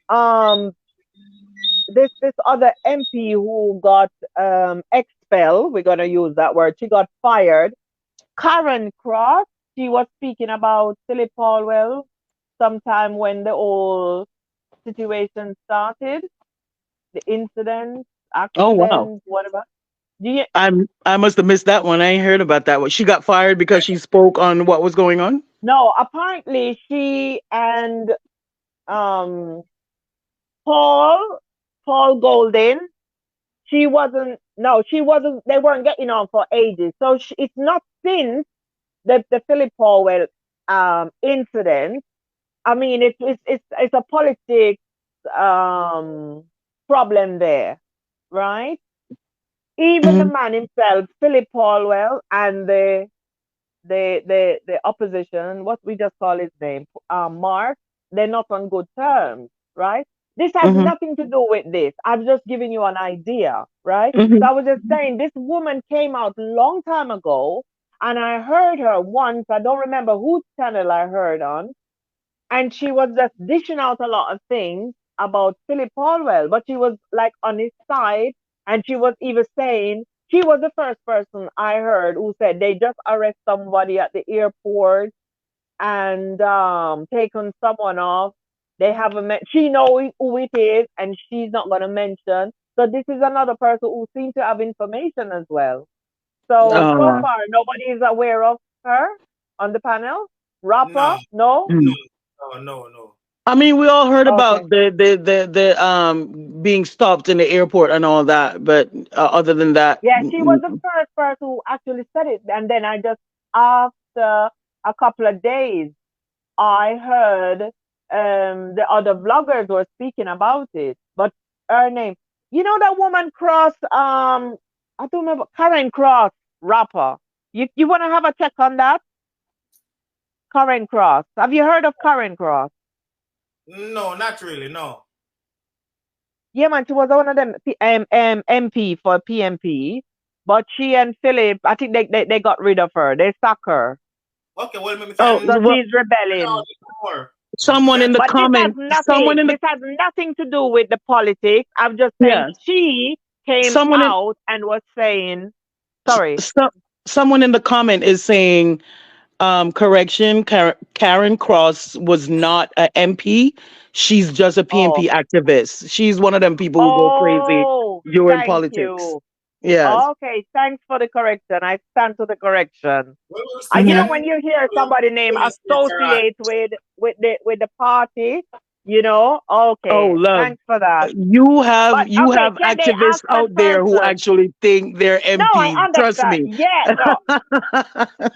um this other MP who got expelled? We're gonna use that word. She got fired. Karen Cross. She was speaking about Philip Paulwell sometime when the whole situation started, the incident, Oh wow. accident, whatever. Do you, I must have missed that one. I ain't heard about that one. She got fired because she spoke on what was going on. no, apparently she and um Paul Paul Golden, she wasn't, they weren't getting on for ages. So it's not since the Philip Paulwell incident. I mean, it's a politics um problem there, right? Even the Hmm. man himself, Philip Paulwell, and the opposition, what we just call his name, Mark, they're not on good terms, right? This has Hmm. nothing to do with this. I'm just giving you an idea, right? Hmm. So I was just saying, this woman came out long time ago, and I heard her once. I don't remember whose channel I heard on, and she was just dishing out a lot of things about Philip Paulwell, but she was like on his side, and she was even saying she was the first person I heard who said they just arrest somebody at the airport and taken someone off. They haven't met. She knows who it is, and she's not going to mention. So this is another person who seems to have information as well. So Uh, far nobody is aware of her on the panel. No, Rapper, no. no, mm. no, no, no. I mean, we all heard Okay. about the being stopped in the airport and all that, but other than that, Yeah, she was the first person who actually said it. And then I just, after a couple of days, I heard the other vloggers were speaking about it. But her name, you know that woman Cross, I don't remember, Karen Cross, rapper. You want to have a check on that? Karen Cross. Have you heard of Karen Cross? No, not really, no. Yeah, man, she was one of them MP for PMP. But she and Philip, I think they got rid of her. They sacked her. Okay, well, maybe oh, can So well, she's find out rebelling. more. Maybe someone can in the But comment, someone in the this has nothing to do with the politics. I'm just saying yeah, she came someone in out and was saying, s- sorry. so, someone in the comment is saying, correction, Karen Cross was not a MP. She's just a Oh, PNP activist. She's one of them people who go crazy oh, during thank politics. you. Yes. Okay, thanks for the correction. I stand to the correction. well, we'll see. You know, Hmm. when you hear The somebody name police later on. associate with the party, you know, Oh, okay, love. thanks for that. But You okay, have can they activists ask the out there who person? actually think they're No, I MPs. Trust understand. me. Yeah, no,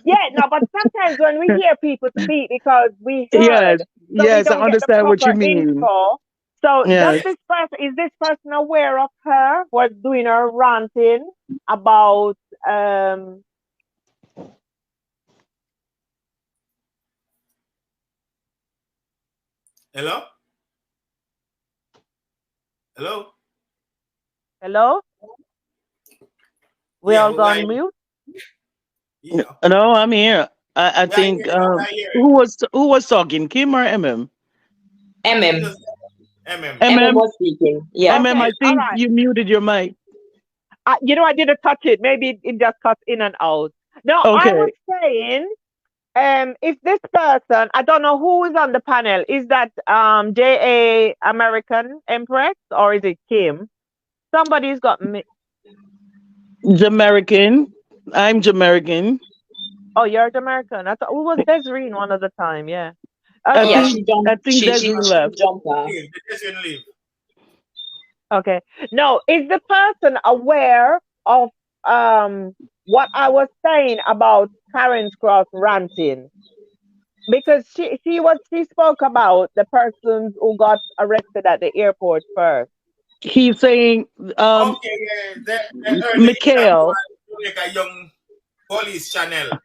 yeah, no. But sometimes when we hear people speak, because we Yes, heard, so we yes, I don't get the understand what you proper mean. info. So does Yes. this person, is this person aware of her? Was doing her ranting about Hello? Hello? hello? We Yeah, all we are gone here. mute? Yeah. No, I'm here. I We are think hearing. We are hearing. who was talking, Kim or MM? I think MM. just MM. MM MM, was speaking. Yeah. MM. I Okay, all think right. you muted your mic. I didn't touch it. Maybe it just cuts in and out. No, I was Okay. saying, if this person, I don't know who is on the panel, is that J.A. American Empress or is it Kim? Somebody's got me. Jamaican. I'm Jamaican. Oh, you're American. I thought who was Desiree one of the time? Yeah. I Yeah, Okay. think she jumped. I think Desiree She left. jumped off. Leave. They just didn't leave. Okay. No, is the person aware of what I was saying about Karen's Cross ranting? Because she spoke about the persons who got arrested at the airport first. He's saying, Okay, yeah. They heard the interview Mikhail, on Jamaica Young Police Channel.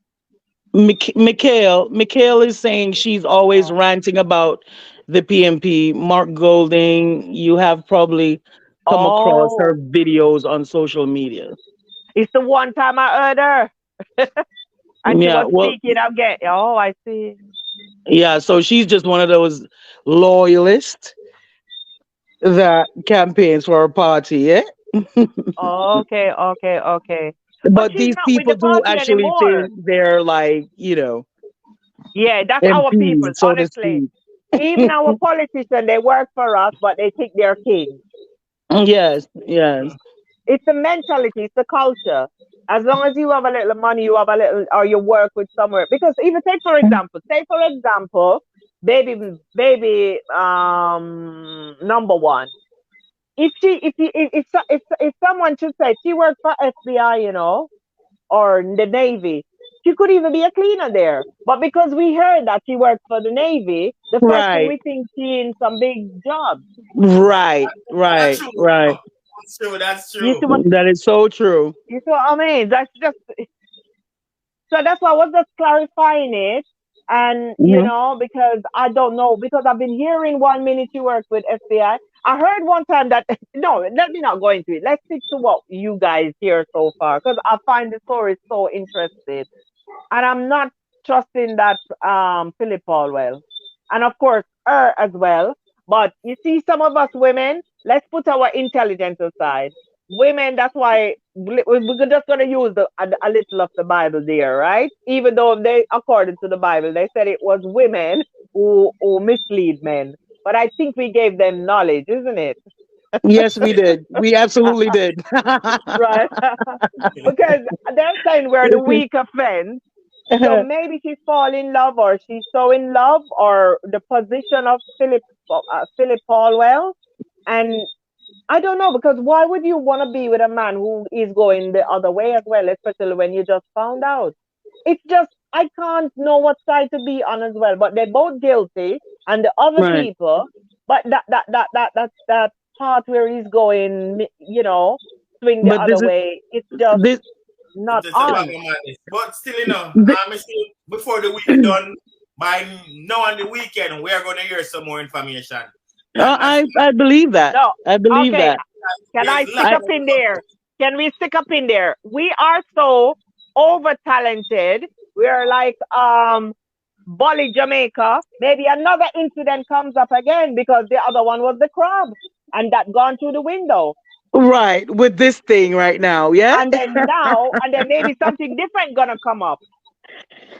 Mikhail is saying she's always Oh. ranting about the PMP. Mark Golding, you have probably come across Oh, her videos on social media. it's the one time I heard her. And she Yeah, was well, speaking again. Oh, I see. yeah, so she's just one of those loyalists that campaigns for her party, yeah? Okay, okay, okay. But But she's these not with people the do party actually anymore. think they're like, Yeah, that's our people, MPs, so to honestly. speak. Even our politicians, they work for us, but they think they're king. Yes, yes. It's the mentality, it's the culture. As long as you have a little money, you have a little, or you work with somewhere. Because even take for example, baby, number one. If she, if someone should say she worked for FBI, or the Navy, she could even be a cleaner there. But because we heard that she worked for the Navy, the first thing Right, we think she in some big job. right, That's right, true. right. That's true. That's You true. see what That is so true. you see what I mean? That's just so that's why I was just clarifying it. And Hmm. because I don't know, because I've been hearing 1 minute you work with FBI. I heard one time that no, let me not go into it. Let's stick to what you guys hear so far, because I find the story so interesting. And I'm not trusting that Philip Paulwell, and of course her as well. But you see, some of us women, let's put our intelligence aside. Women, that's why we're just gonna use a little of the Bible there, right? Even though they, according to the Bible, they said it was women who mislead men. But I think we gave them knowledge, isn't it? Yes, we did. We absolutely did. Right? Because they're saying we're the weak offense. So maybe she fall in love, or she's so in love, or the position of Philip Paulwell. And I don't know, because why would you want to be with a man who is going the other way as well, especially when you just found out? It's just I can't know what side to be on as well. But they're both guilty, and the other Right. people. But that part where he's going, swing the But other way. It's just this not It's a bag on. of madness. But still, this I'm still before the week done. By now on the weekend, we are going to hear some more information. You understand? I believe that. No. I believe Okay. that. Can There's I stick lots I up of in stuff. there? Can we stick up in there? We are so over talented. We are like Bolly Jamaica. Maybe another incident comes up again because the other one was the crab and that gone through the window. right with this thing right now, yeah? And then maybe something different gonna come up.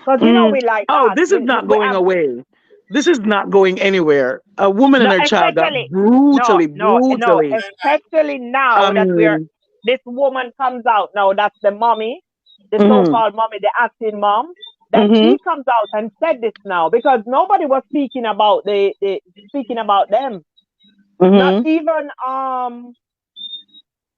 Because Mm. we like Oh, that. this is not We going have away. This is not going anywhere. A woman no, and her child got especially no, brutally, no, no, brutally. especially I now that mean, this woman comes out now. That's the mommy, the hmm so-called mommy, the acting mom. That hmm she comes out and said this now because nobody was speaking about speaking about them. Not hmm even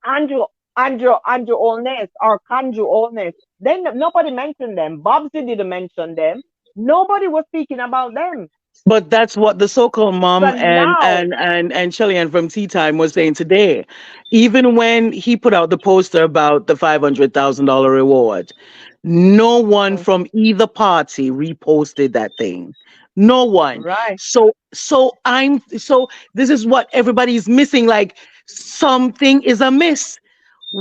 Andrew Andrew Olness or Kanju Olness. Then nobody mentioned them. Bobsy didn't mention them. Nobody was speaking about them. but that's what the so-called So mom and now, and Shellyan from Tea Time was saying today. Even when he put out the poster about the $500,000 reward, no one mm, from either party reposted that thing. No one. right. So this is what everybody is missing. Like something is amiss.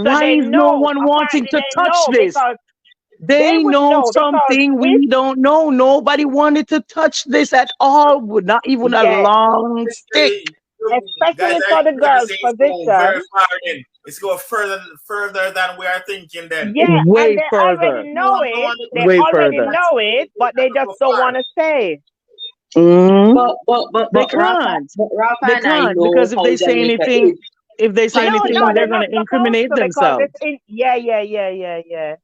So Why they is no know. one wanting Apparently, to they touch know this? because they They would know know because something if we don't know. Nobody wanted to touch this at all. Would not even a yeah, long stick. You guys especially are for the trying to girls' say it's going very position, far then. It's going further than we are thinking then. yeah, and Way they already further. No know one don't it. want to They touch Way it. already further. know it, but they That's just so don't far. want to say. Mm, But they Rafa, can't. but Rafa They and I can't know because if how they say Jamaica anything, is. if they say No, anything, no, they're they're going not to supposed incriminate to because themselves. it's in. Yeah, yeah, yeah, yeah, yeah.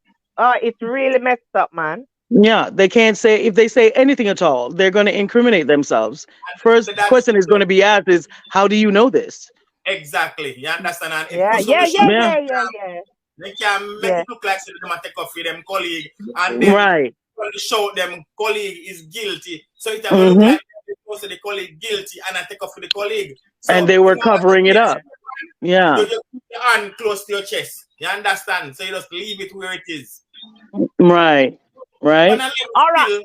It's really messed up, man. Yeah, they can't say if they say anything at all, they're going to incriminate themselves. First That's question is going to be asked is, how do you know this? exactly. You understand? And it Yeah, goes to yeah, show yeah, Yeah, yeah, yeah, yeah, they can make yeah. it look like them take off with them colleague and them right. show them colleague is guilty. So it will look Hmm. like they post the colleague guilty and I take off with the colleague. And So they in were order to covering it please up. Yeah, you just keep your hand close to your chest. You understand? So you just leave it where it is. right, On right. a level All right, still,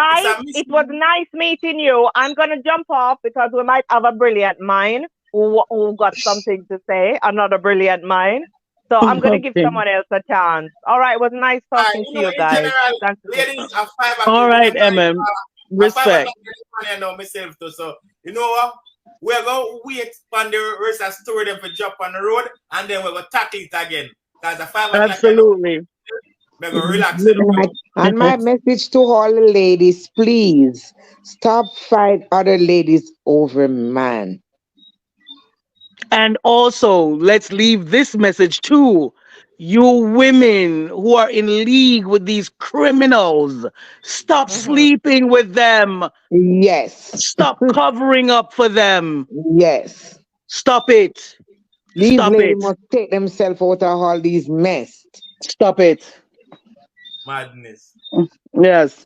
it's guys, a it was mystery. nice meeting you. I'm gonna jump off because we might have a brilliant mind who got something to say. Another brilliant mind. So I'm gonna give Okay. someone else a chance. All right, it was nice talking to you In guys. general, Thank you. ladies, at 5 o'clock, All you right, know, at 5 o'clock, Respect. I know myself too. So, you know what? We're going to wait for the rest of story them for drop on the road, and then we're going to tackle it again. Because at 5 o'clock, you know, Absolutely. we're going to relax a Good little night. And my message to all the ladies, please stop fight other ladies over man. And also, let's leave this message too. You women who are in league with these criminals, stop Hmm. sleeping with them. Yes. Stop covering up for them. Yes. Stop it. These Stop ladies it. must take themselves out of all these mess. Stop it. madness. Yes.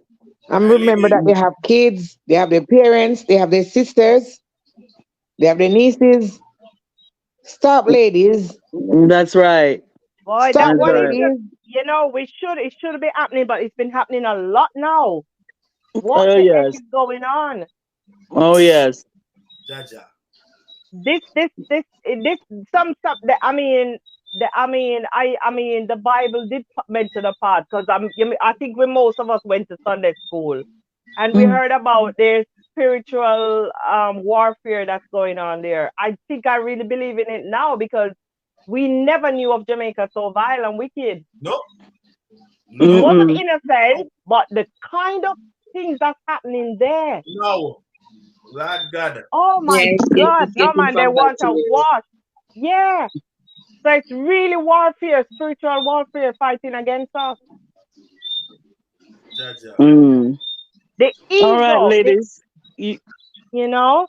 And remember Ladies, that they have kids, they have their parents, they have their sisters, they have their nieces. Stop, ladies. That's right. Boy, that Stop, That's one is right. just, ladies. it should be happening, but it's been happening a lot now. What Oh the heck yes. is going on? Oh yes. Jaja. This some stuff that I mean the Bible did mention a part because I think we most of us went to Sunday school and we Mm. heard about their spiritual warfare that's going on there. I think I really believe in it now because we never knew of Jamaica so vile and wicked. No, It no, wasn't Mm-mm. innocent, but the kind of things that's happening there. no. Lord God. Oh my Yes, yes, God. it's No getting man, they from bad want to to worse. wash. Yeah. So it's really warfare, spiritual warfare fighting against us. Jaja. Mm. The All right, ego, ladies. You- you know?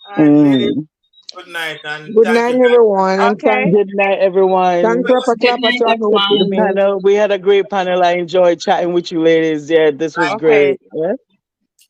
All right, ladies. Mm. Good night and Good thank night, you everyone, and Okay. Good night, everyone. thanks, Papa Good Clapper, night, to The accepting everyone. me. panel. We had a great panel. I enjoyed chatting with you, ladies. Yeah, this was likewise. Okay. great. Yeah.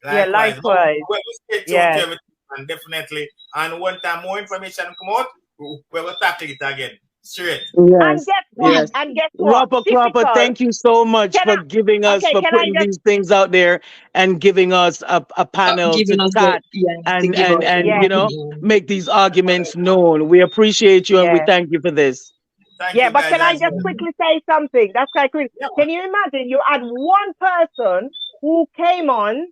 Yeah, Likewise. likewise. We'll stay tuned to Yes. everything and definitely. And one time more information come out, we will tackle it again. Straight. And Yes. guess what? Yes. And guess what? Rapper Clapper, Typical. thank you so much Can for giving I, us, okay, for can I putting just, these things out there and giving us a panel to Giving us the chat yes to and give and out the and yes, you know opinion. make these arguments known. We appreciate you and we yes. thank you for this. Thank Yeah, you but guys can I as just well. quickly say something? That's quite quick. Yeah. Can you imagine you had one person who came on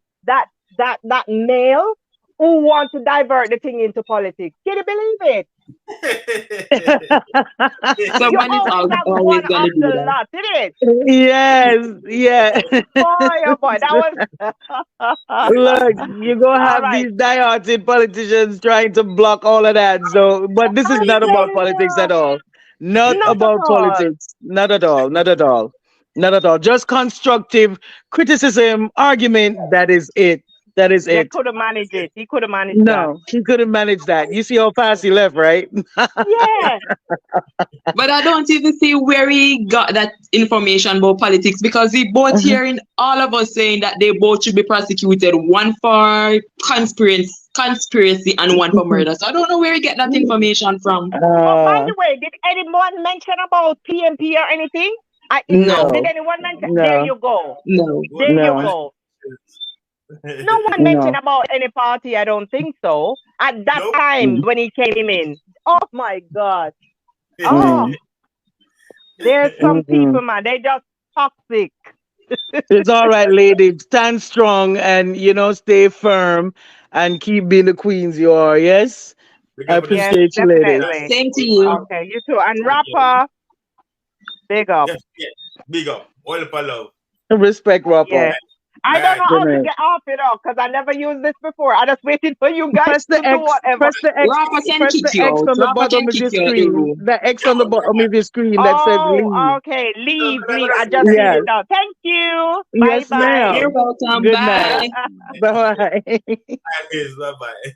that male who want to divert the thing into politics? Can you believe it? You Someone is always have always one gonna of do the that. lot, isn't it? Yes, yeah. Boy, oh boy, that was Look, you're gonna all have right. these die-hearted politicians trying to block all of that. So, but this is I'm not about telling politics at you, all. Not not at about all. politics. Not at all. Not at all. Not at all. Just constructive criticism, argument. That is it. That is Yeah, it. could have managed it. He could have managed that. No, he couldn't manage that. You see how fast he left, right? Yeah. But I don't even see where he got that information about politics because we both hearing all of us saying that they both should be prosecuted, one for conspiracy and one for murder. So I don't know where he get that information from. But by uh, the way, did anyone mention about PMP or anything? If not, No, did no, anyone mention? There no, you go. no. Good There you no, go. politicians. No one mentioned no. about any party. I don't think so. At that Nope. time when he came in. Oh my God. Oh, Mm, there's some mm. people, man. They just toxic. It's all right, lady. Stand strong and stay firm and keep being the queens you are. Yes, Big I up on Yes, yourself. appreciate you, ladies. definitely. Same to you. Okay, you too. And Thank you. rapper, big up. Yes, yeah. Big up. All for love. Respect, Rapper. Yeah. I All don't right. know Good how to night. get off it all because I never used this before. I just waited for you guys Press the to do X. whatever. Press the X. Rapper can Press kick the you X out. on the Rapper bottom can of kick your you out the screen. room. The X on the bottom of your screen that says Oh, leave. okay. Leave, I'm leave. gonna I see just seen Yes. it now. Thank you. Bye Yes, bye. You're ma'am. welcome. Good night. Bye. Bye bye. you. Bye bye.